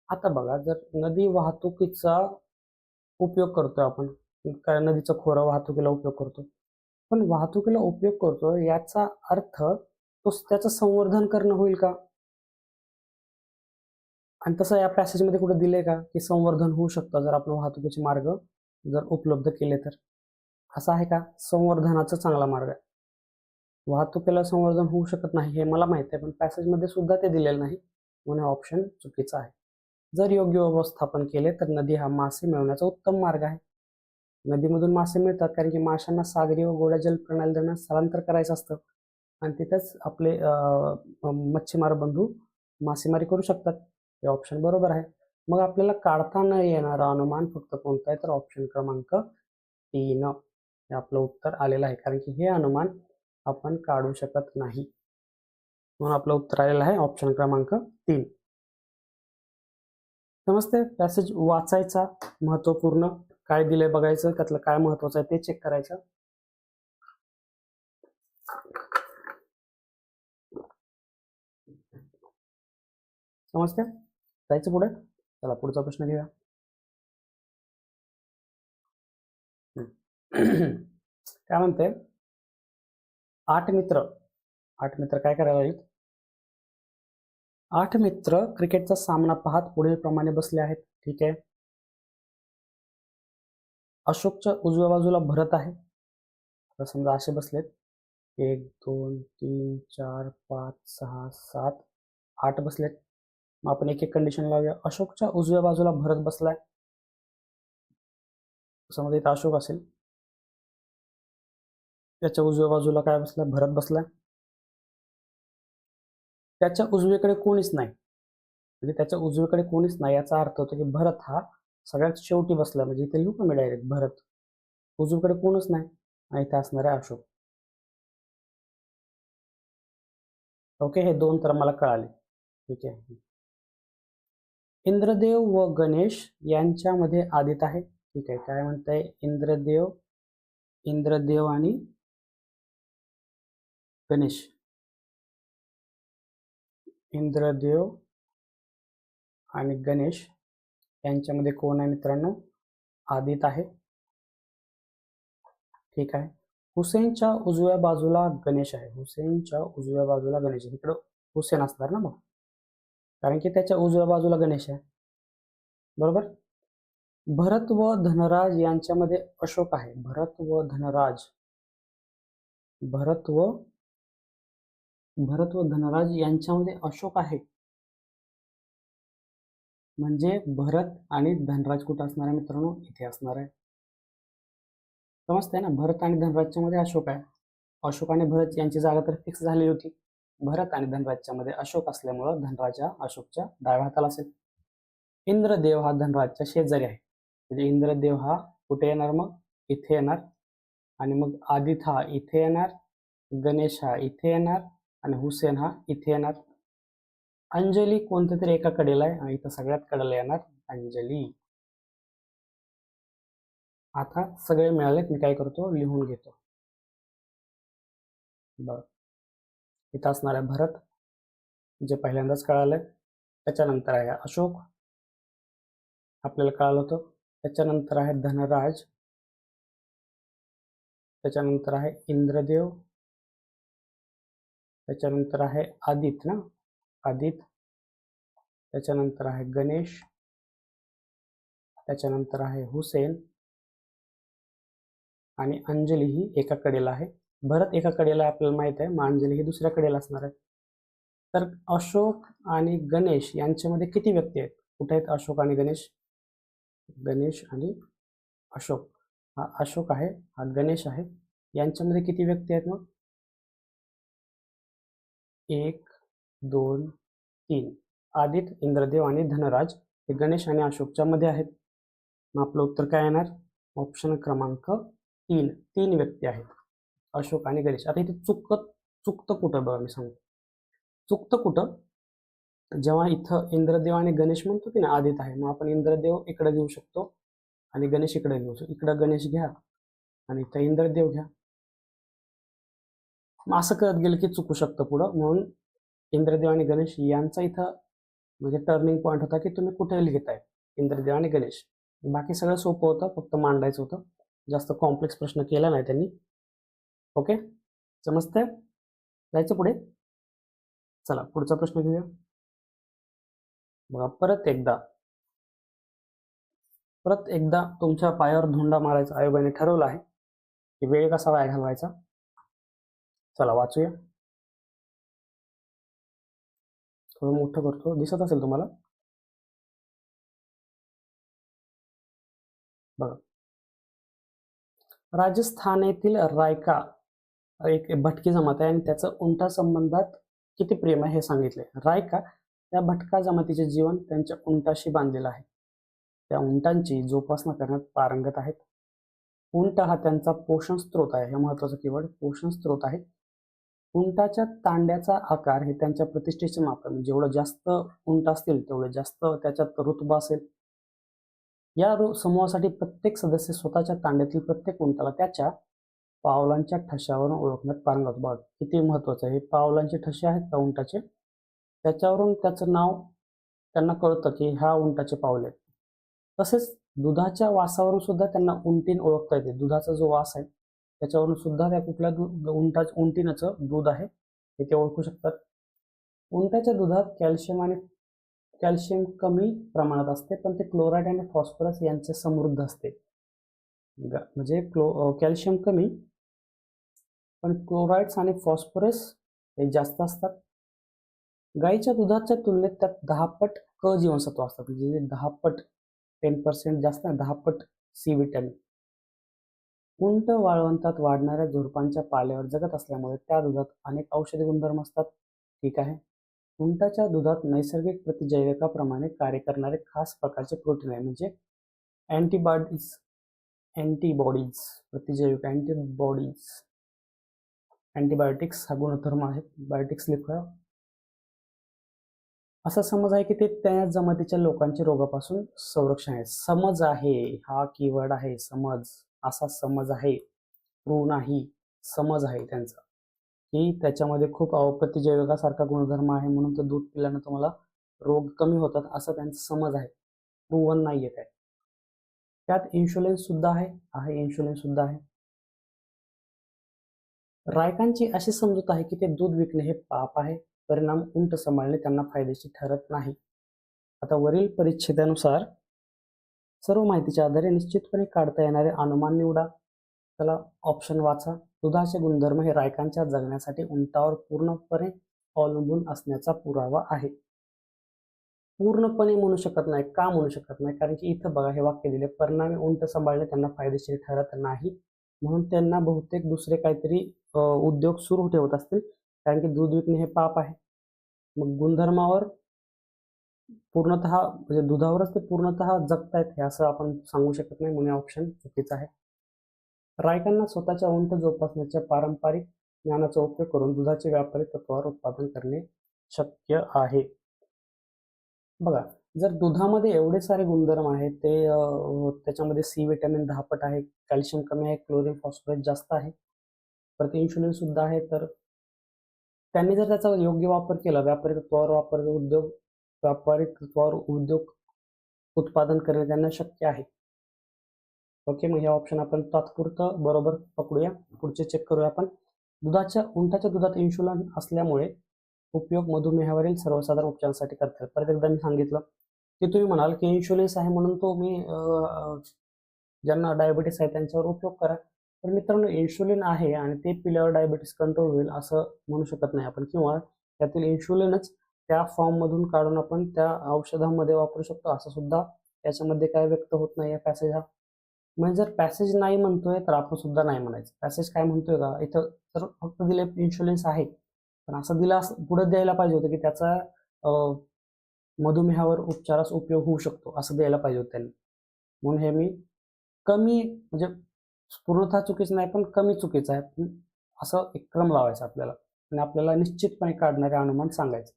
आता बघा, जर नदी वाहतुकीचा उपयोग करतोय आपण, नदीचा खोरा वाहतुकीला उपयोग करतो, पण वाहतुकीला उपयोग करतो याचा अर्थ तो त्याचं संवर्धन करणं होईल का? आणि तसं या पॅसेजमध्ये कुठे दिले का की संवर्धन होऊ शकतं जर आपण वाहतुकीचे मार्ग जर उपलब्ध केले तर? असं आहे का? संवर्धनाचा चांगला मार्ग आहे. वाहतुकीला संवर्धन होऊ शकत नाही हे मला माहिती आहे, पण पॅसेजमध्ये सुद्धा ते दिलेलं नाही, म्हणून ऑप्शन चुकीचा आहे. जर योग्य व्यवस्थापन केले तर नदी हा मासे मिळवण्याचा उत्तम मार्ग आहे. नदीमधून मासे मिळतात कारण की माशांना सागरी व गोड्या जल प्रणाली दरम्यान स्थलांतर करायचं असतं आणि तिथंच आपले मच्छीमार बंधू मासेमारी करू शकतात. हे ऑप्शन बरोबर आहे. मग आपल्याला काढता न येणारा अनुमान फक्त कोणता आहे? तर ऑप्शन क्रमांक 3 हे आपलं उत्तर आलेलं आहे, कारण की हे अनुमान आपण काढू शकत नाही. म्हणून आपलं उत्तर आलेलं आहे ऑप्शन क्रमांक 3. समजते? पॅसेज वाचायचा, महत्वपूर्ण काय दिलंय बघायचं, त्यातलं काय महत्वाचं आहे ते चेक करायचं. समजते? जायचं पुढे. चला पुढचा प्रश्न घेऊया. काय म्हणते, 8 मित्र काय करायला लागेल? 8 मित्र क्रिकेटचा सामना पाहत पुढील प्रमाणे बसले आहेत. ठीक आहे. अशोकच्या उजव्या बाजूला भरत आहे. तर समजा असे बसलेत 1 2 3 4 5 6 7 8 बसलेत. मग आपण एक एक कंडिशन लावूया. अशोकच्या उजव्या बाजूला भरत बसलाय. समजा इथं अशोक असेल, त्याच्या उजव्या बाजूला काय बसलाय? भरत बसलाय. त्याच्या उजवीकडे कोणीच नाही, म्हणजे त्याच्या उजवीकडे कोणीच नाही याचा अर्थ होतो की भरत हा सगळ्यात शेवटी बसला. म्हणजे इथे लिहू का मी डायरेक्ट भरत, उजवीकडे कोणच नाही आणि इथे असणार आहे अशोक. ओके, हे 2 तर मला कळाले. ठीक आहे. इंद्रदेव व गणेश यांच्यामध्ये आदित आहे. ठीक आहे. काय म्हणताय? इंद्रदेव आणि गणेश. इंद्रदेव आणि गणेश यांच्यामध्ये कोण आहे मित्रांनो? आदित आहे. ठीक आहे. हुसेनच्या उजव्या बाजूला गणेश आहे. हुसेनच्या उजव्या बाजूला गणेश आहे. इकडं हुसेन असणार ना मग, कारण की त्याच्या उजव्या बाजूला गणेश आहे. बरोबर. भरत व धनराज यांच्यामध्ये अशोक आहे. भरत व धनराज यांच्यामध्ये अशोक आहे. म्हणजे भरत आणि धनराज कुठं असणार आहे मित्रांनो? इथे असणार आहे. समजतंय ना? भरत आणि धनराजच्या मध्ये अशोक आहे. अशोक आणि भरत यांची जागा तर फिक्स झाली होती. भरत आणि धनराजच्या मध्ये अशोक असल्यामुळं धनराज हा अशोकच्या डाव्या हाताला असेल. इंद्रदेव हा धनराजच्या शेजारी आहे. म्हणजे इंद्रदेव हा कुठे येणार? मग इथे येणार. आणि मग आदित हा इथे येणार, गणेश हा इथे येणार आणि हुसेन हा इथे येणार. अंजली कोणत्या तरी एका कडेला आहे आणि इथं सगळ्यात कडेला येणार अंजली. आता सगळे मिळालेत. मी काय करतो? लिहून घेतो. बरं, इथं असणार आहे भरत, जे पहिल्यांदाच कळालंय. त्याच्यानंतर आहे अशोक, आपल्याला कळालं होतं. त्याच्यानंतर आहे धनराज, त्याच्यानंतर आहे इंद्रदेव, त्याच्यानंतर आहे आदित, त्याच्यानंतर आहे गणेश, त्याच्यानंतर आहे हुसेन आणि अंजली ही एका कडेला आहे. भरत एका कडेला आपल्याला माहित आहे, मग अंजली ही दुसऱ्या कडेला असणार आहे. तर अशोक आणि गणेश यांच्यामध्ये किती व्यक्ती आहेत? कुठे आहेत अशोक आणि गणेश? गणेश आणि अशोक, हा अशोक आहे, हा गणेश आहे. यांच्यामध्ये किती व्यक्ती आहेत? मग 1 2 3. आदित, इंद्रदेव आणि धनराज हे गणेश आणि अशोकच्या मध्ये आहेत. मग आपलं उत्तर काय येणार? ऑप्शन क्रमांक 3. 3 व्यक्ती आहेत, अशोक आणि गणेश. आता इथे चुकतं कुठं बघा, मी सांगतो. चुकतं कुठं? जेव्हा इथं इंद्रदेव आणि गणेश म्हणतो की ना आदित आहे, मग आपण इंद्रदेव इकडे घेऊ शकतो आणि गणेश इकडे घेऊ शकतो. इकडं गणेश घ्या आणि इथं इंद्रदेव घ्या. मग असं करत गेलं की चुकू शकतं पुढं. म्हणून इंद्रदेव आणि गणेश यांचा इथं म्हणजे टर्निंग पॉईंट होता की तुम्ही कुठे लिहिताय इंद्रदेव आणि गणेश. बाकी सगळं सोपं होतं, फक्त मांडायचं होतं. जास्त कॉम्प्लेक्स प्रश्न केला नाही त्यांनी. ओके, समजतंय? जायचं पुढे. चला पुढचा प्रश्न घेऊया. बघा, परत एकदा तुमच्या पायावर धुंडा मारायचा आयोगाने ठरवलं आहे की वेळ कसा वाया घालवायचा. चला वाचूया. थोडं मोठं करतो, दिसत असेल तुम्हाला. बघा, राजस्थान येथील रायका एक भटकी जमात आहे आणि त्याचं उंटा संबंधात किती प्रेम आहे हे सांगितले. रायका या भटका जमातीचे जीवन त्यांच्या उंटाशी बांधलेलं आहे. त्या उंटांची जोपासना करण्यात पारंगत आहेत. उंट हा त्यांचा पोषण स्त्रोत आहे. हे महत्वाचा कीवर्ड, पोषण स्त्रोत आहे. उंटाच्या तांड्याचा आकार हे त्यांच्या प्रतिष्ठेचे माप आहे. जेवढं जास्त उंट असतील तेवढं जास्त त्याच्यात रुतबा असेल. या समूहासाठी प्रत्येक सदस्य स्वतःच्या तांड्यातील प्रत्येक उंटाला त्याच्या पावलांच्या ठशावरून ओळखण्यात पारंगत. बघ किती महत्वाचं आहे. पावलांचे ठसे आहेत का उंटाचे, त्याच्यावरून त्याचं नाव त्यांना कळतं की ह्या उंटाचे पावले आहेत. तसेच दुधाच्या वासावरून सुद्धा त्यांना उंटीन ओळखता येते. दुधाचा जो वास आहे त्याच्यावरून सुद्धा त्या कुठल्या उंटीनचं दूध आहे हे ते ओळखू शकतात. उंटाच्या दुधात कॅल्शियम कमी प्रमाणात असते, पण ते क्लोराईड आणि फॉस्फरस यांचे समृद्ध असते. म्हणजे कॅल्शियम कमी पण क्लोराइड्स आणि फॉस्फरस हे जास्त असतात. गाईच्या दुधाच्या तुलनेत त्यात 10 पट क जीवनसत्व असतात. म्हणजे 10 पट 10% जास्त 10 पट सी विटॅमिन. उंट वाळवंटात वाढणाऱ्या झुडपांच्या पाल्यावर जगत असल्यामुळे त्या दुधात अनेक औषधी गुणधर्म असतात. ठीक आहे. उंटाच्या दुधात नैसर्गिक प्रतिजैविकाप्रमाणे कार्य करणारे खास प्रकारचे प्रोटीन आहे. म्हणजे अँटीबॉडीज प्रतिजैविक अँटीबायोटिक्स हा गुणधर्म आहे. बायोटिक्स लिखा. असा समज आहे की ते त्या जमातीच्या लोकांचे रोगापासून संरक्षण आहे. समज आहे हा कीवर्ड आहे. समज, असा समज आहे, प्रूव्ह नाही, समज आहे त्यांचा की त्याच्यामध्ये खूप प्रतिजैविकासारखा गुणधर्म आहे म्हणून ते दूध पिल्यानं तुम्हाला रोग कमी होतात असं त्यांचा समज आहे. प्रूव्हन नाहीये काय. त्यात इन्शुलिन सुद्धा आहे. इन्शुलिन सुद्धा आहे. रायकांची अशी समजूत आहे की ते दूध विकणे हे पाप आहे. परिणाम उंट सांभाळणे त्यांना फायदेशीर ठरत नाही. आता वरील परिच्छेदानुसार सर्व माहितीच्या आधारे निश्चितपणे काढता येणारे अनुमान निवडा. त्याला ऑप्शन वाचा. दुधाचे गुणधर्म हे रायकांच्या जगण्यासाठी उंटावर पूर्णपणे अवलंबून असण्याचा पुरावा आहे. पूर्णपणे म्हणू शकत नाही. का म्हणू शकत नाही? कारण की इथं बघा हे वाक्य दिले, परिणामी उंट सांभाळणे त्यांना फायदेशीर ठरत नाही, म्हणून त्यांना बहुतेक दुसरे काहीतरी उद्योग सुरू ठेवत असतील, कारण की दूध विकणे हे पाप आहे. मग गुणधर्मावर पूर्णतः म्हणजे दुधावरच ते पूर्णतः जगतायत हे असं आपण सांगू शकत नाही, म्हणून ऑप्शन चुकीचा आहे. रायकांना स्वतःच्या उंट जोपासण्याच्या पारंपरिक ज्ञानाचा उपयोग करून दुधाचे व्यापारी तत्वावर उत्पादन करणे शक्य आहे. बघा, जर दुधामध्ये एवढे सारे गुणधर्म आहेत, ते त्याच्यामध्ये सी विटॅमिन 10 पट आहे, कॅल्शियम कमी आहे, क्लोरीन फॉस्फरस जास्त आहे, परत इन्शुलिन सुद्धा आहे, तर त्यांनी जर त्याचा योग्य वापर केला, व्यापारी तत्वावर उद्योग उत्पादन करणे त्यांना शक्य आहे. ओके, मग हे ऑप्शन आपण तात्पुरतं बरोबर पकडूया. पुढचे चेक करूया आपण. उंटाच्या दुधात इन्शुलिन असल्यामुळे उपयोग मधुमेहावरील सर्वसाधारण उपचारांसाठी करतात. परत एकदा मी सांगितलं की तुम्ही म्हणाल की इन्शुलिन्स आहे म्हणून तो मी ज्यांना डायबिटीस आहे त्यांच्यावर उपयोग करा. तर मित्रांनो, इन्शुलिन आहे आणि ते पिल्यावर डायबिटीस कंट्रोल होईल असं म्हणू शकत नाही आपण, किंवा त्यातील इन्शुलिनच त्या फॉर्ममधून काढून आपण त्या औषधामध्ये वापरू शकतो असं सुद्धा त्याच्यामध्ये काय व्यक्त होत नाही या पॅसेज हा. म्हणजे जर पॅसेज नाही म्हणतोय तर आपण सुद्धा नाही म्हणायचं. पॅसेज काय म्हणतोय का, इथं तर फक्त दिले इन्शुलिन्स आहे, पण असं दिला पुढे द्यायला पाहिजे होतं की त्याचा मधुमेहावर उपचारास उपयोग होऊ शकतो असं द्यायला पाहिजे होतं त्यांनी. म्हणून हे मी कमी, म्हणजे पूर्णतः चुकीचं नाही पण कमी चुकीचं आहे असं एक क्रम लावायचा आपल्याला, आणि आपल्याला निश्चितपणे काढणारे अनुमान सांगायचे.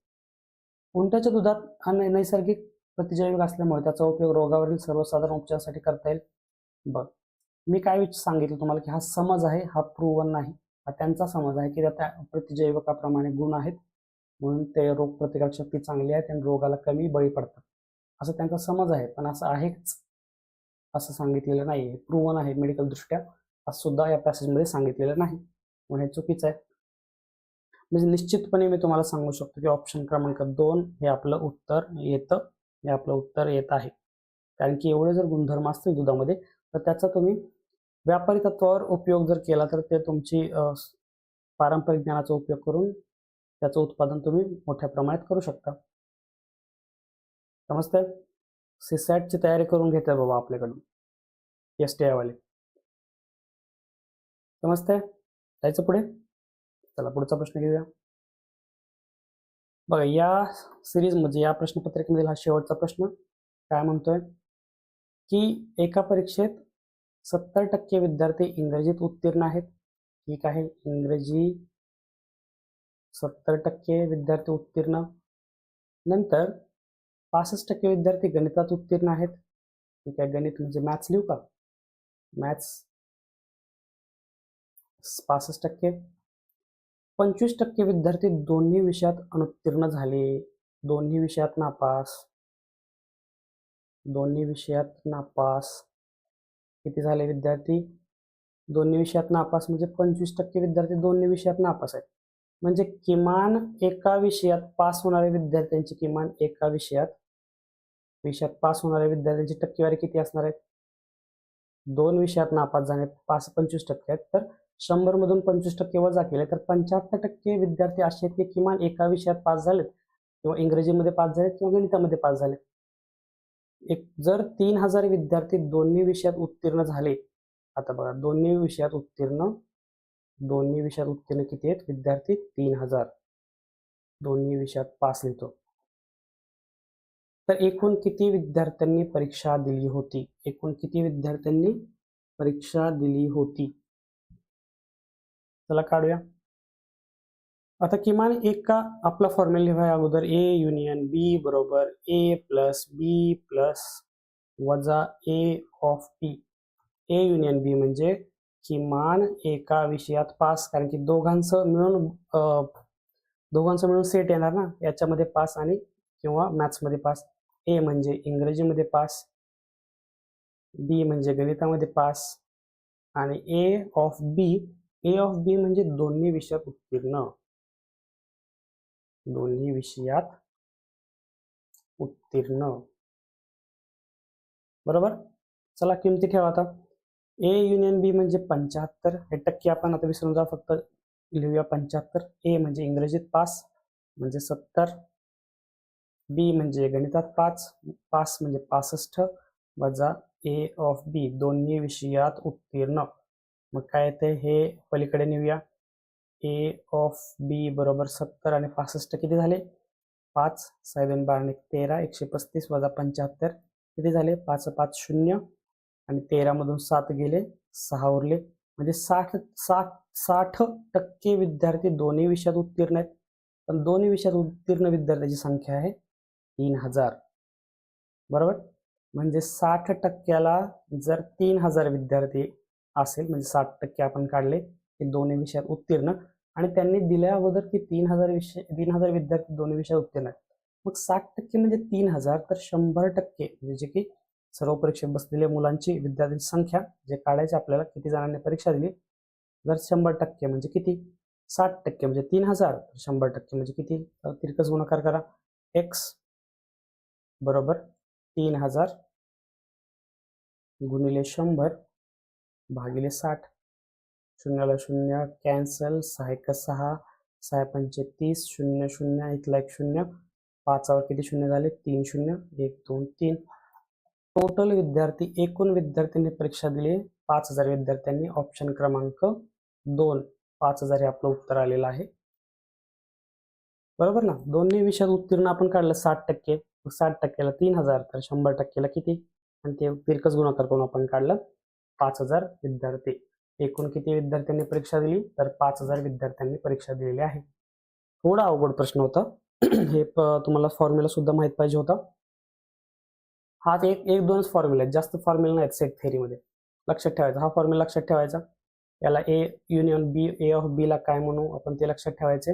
उंटाच्या दुधात नैसर्गिक प्रतिजैविक असल्यामुळे त्याचा उपयोग रोगावरील सर्वसाधारण उपचारासाठी करता येईल. बघ, मी काय सांगितलं तुम्हाला की हा समज आहे, हा प्रूव्हन नाही. हा त्यांचा समज आहे की त्या प्रतिजैविकाप्रमाणे गुण आहेत म्हणून ते रोग प्रतिकारक शक्ती चांगली आहे आणि रोगाला कमी बळी पडतात असं त्यांचा समज आहे, पण असं आहेच असं सांगितलेलं नाही. हे प्रूव्हन आहे मेडिकल दृष्ट्या असं सुद्धा या पॅसेजमध्ये सांगितलेलं नाही, म्हणून हे चुकीचं आहे. म्हणजे निश्चितपणे मी तुम्हाला सांगू शकतो की ऑप्शन क्रमांक 2 हे आपलं उत्तर येत आहे. कारण की एवढे जर गुणधर्म असतील दुधामध्ये तर त्याचा तुम्ही व्यापारी तत्वावर उपयोग जर केला तर ते तुमची पारंपरिक ज्ञानाचा उपयोग करून त्याचं उत्पादन तुम्ही मोठ्या प्रमाणात करू शकता. समजतंय? सीसॅटची तयारी करून घेते बाबा आपल्याकडून STI वाले. समजतंय? जायचं पुढे. चला पुढचा प्रश्न घेऊया. बघा, या सिरीज म्हणजे या प्रश्नपत्रिकेमधील हा शेवटचा प्रश्न काय म्हणतोय की एका परीक्षेत 70% विद्यार्थी इंग्रजीत उत्तीर्ण आहेत. ठीक आहे, इंग्रजी 70% विद्यार्थी उत्तीर्ण. नंतर 65% विद्यार्थी गणितात उत्तीर्ण आहेत. ठीक आहे, गणित म्हणजे मॅथ्स लिहू का? मॅथ्स 65%. 25% विद्यार्थी दोन्ही विषयात अनुत्तीर्ण झाले. दोन्ही विषयात नापास. दोन्ही विषयात नापास. किती झाले विद्यार्थी? दोन्ही विषयात नापास म्हणजे 25% विद्यार्थी दोन्ही विषयात नापास आहेत. म्हणजे किमान एका विषयात पास होणाऱ्या विद्यार्थ्यांची किमान एका विषयात पास होणाऱ्या विद्यार्थ्यांची टक्केवारी किती असणार आहे? 2 विषयात नापास झाले 25% आहेत, तर 100 मधून 25% वजा केले तर 75% विद्यार्थी असे आहेत की किमान एका विषयात पास झालेत, किंवा इंग्रजीमध्ये पास झालेत किंवा गणितामध्ये पास झालेत. जर 3000 विद्यार्थी दोन्ही विषयात उत्तीर्ण झाले, आता बघा दोन्ही विषयात उत्तीर्ण किती आहेत विद्यार्थी? 3000. दोन्ही विषयात पास लिहितो. तर एकूण किती विद्यार्थ्यांनी परीक्षा दिली होती? एकूण किती विद्यार्थ्यांनी परीक्षा दिली होती? चला काढूया. आता किमान एका आपला फॉर्म्युला लिहाय अगोदर ए युनियन बी बरोबर ए प्लस बी प्लस वजा ए ऑफ बी. ए युनियन बी म्हणजे किमान एका विषयात पास, कारण की दोघांचं मिळून सेट येणार ना, याच्यामध्ये पास आणि किंवा मॅथ्समध्ये पास. ए म्हणजे इंग्रजीमध्ये पास, बी म्हणजे गणितामध्ये पास, आणि ए ऑफ बी म्हणजे दोन्ही विषयात उत्तीर्ण. दोन्ही विषयात उत्तीर्ण. बरोबर. चला किमती ठेवा आता. ए युनियन बी म्हणजे 75. हे टक्के आपण आता विसरून जा, फक्त लिहूया 75. ए म्हणजे इंग्रजीत पास म्हणजे 70. बी म्हणजे गणितात पास म्हणजे 65 वजा ए ऑफ बी दोन्ही विषयात उत्तीर्ण. मग काय येते हे पलीकडे नेऊया. ए ऑफ बी बरोबर 70 आणि 65 किती झाले? 5 6 2 12 13 135 वजा 75 किती झाले? 5 5 0 आणि 13 मधून 7 गेले, 6 उरले. म्हणजे 60% विद्यार्थी दोन्ही विषयात उत्तीर्ण आहेत. पण दोन्ही विषयात उत्तीर्ण विद्यार्थ्यांची संख्या आहे 3000. बरोबर. म्हणजे 60%ला जर 3000 विद्यार्थी असेल, म्हणजे 60% आपण काढले की दोन्ही विषयात उत्तीर्ण, आणि त्यांनी दिल्या अगोदर की 3000 विद्यार्थी दोन्ही विषयात उत्तीर्ण आहेत. मग 60% म्हणजे 3000, तर 100% म्हणजे की सर्व परीक्षेत बसलेल्या मुलांची विद्यार्थ्यांची संख्या जे काढायचे आपल्याला, किती जणांनी परीक्षा दिली. जर 100% म्हणजे किती? 60% म्हणजे 3000, 100% म्हणजे किती? तिरकस गुणाकार करा. x बरोबर 3000 गुणिले 100 भागिले 60. 0ला 0 कॅन्सल, 6 1 6, 6 5 30, 0 0 इथला 1 0, 5वर किती शून्य झाले? 3 0, 1 2 3. टोटल विद्यार्थी, एकूण विद्यार्थ्यांनी परीक्षा दिली 5000 विद्यार्थ्यांनी. ऑप्शन क्रमांक 2 5000 हे आपलं उत्तर आलेलं आहे. बरोबर ना. दोन्ही विषयात उत्तीर्ण आपण काढलं 60%. 60%ला 3000, तर 100%ला किती? आणि ते तिरकस गुणाकार करून आपण काढलं 5000 विद्यार्थी. एकूण किती विद्यार्थ्यांनी परीक्षा दिली? तर 5000 विद्यार्थ्यांनी परीक्षा दिलेली आहे. थोडा अवघड प्रश्न होता. हे तुम्हाला फॉर्म्युला सुद्धा माहित पाहिजे होता. हा एक दोनच फॉर्म्युला आहेत, जास्त फॉर्म्युला नाहीत सेट थेअरीमध्ये. लक्षात ठेवायचा हा फॉर्म्युला, लक्षात ठेवायचा. याला A union B, A of बी ला काय म्हणू आपण ते लक्षात ठेवायचे.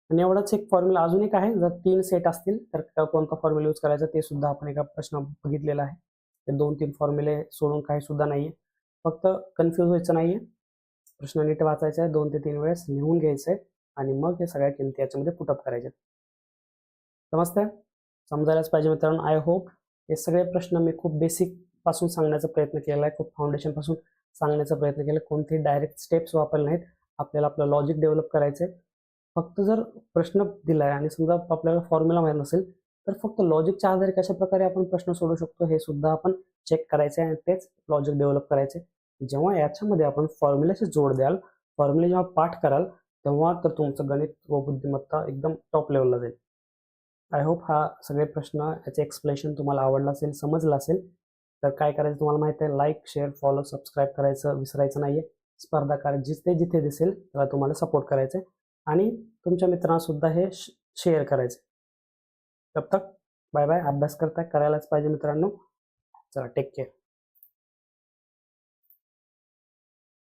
आणि एवढाच एक फॉर्म्युला अजून एक आहे. जर 3 सेट असतील तर कोणता फॉर्म्युला यूज करायचा ते सुद्धा आपण एका प्रश्न बघितलेला आहे. ते 2-3 फॉर्म्युले सोडून काही सुद्धा नाहीये. फक्त कन्फ्यूज व्हायचं नाहीये. प्रश्न नीट वाचायचा आहे, 2 ते 3 वेळेस लिहून घ्यायचंय, आणि मग हे सगळ्या किमती याच्यामध्ये पुटअप करायचे. समजतंय? समजायलाच पाहिजे मित्रांनो. आय होप हे सगळे प्रश्न मी खूप बेसिक पासून सांगण्याचा प्रयत्न केला आहे, खूप फाउंडेशन पासून सांगण्याचा प्रयत्न केला. कोणतेही डायरेक्ट स्टेप्स वापरले नाहीत. आपल्याला आपलं लॉजिक डेव्हलप करायचंय. फक्त जर प्रश्न दिलाय आणि समजा आपल्याला फॉर्म्युला माहित नसेल, तर फक्त लॉजिकच्या आधारे कशा प्रकारे आपण प्रश्न सोडवू शकतो हे सुद्धा आपण चेक करायचे आणि तेच लॉजिक डेव्हलप करायचे. जेव्हा याच्यामध्ये आपण फॉर्म्युलाची जोड द्याल, फॉर्म्युला जेव्हा पाठ कराल, तेव्हा तर तुमचं गणित व बुद्धिमत्ता एकदम टॉप लेवलला जाईल. आय होप हा सगळे प्रश्न, याचे एक्सप्लेनेशन तुम्हाला आवडलं असेल, समजलं असेल. तर काय करायचं तुम्हाला माहिती आहे. लाईक, शेअर, फॉलो, सबस्क्राईब करायचं विसरायचं नाहीये. स्पर्धा कार्य जिथे जिथे दिसेल त्याला तुम्हाला सपोर्ट करायचं आहे. आणि तुमच्या मित्रांना सुद्धा हे शेअर करायचं. तब तक बाय बाय. अभ्यास करायलाच पाहिजे मित्रांनो. चला, टेक केअर.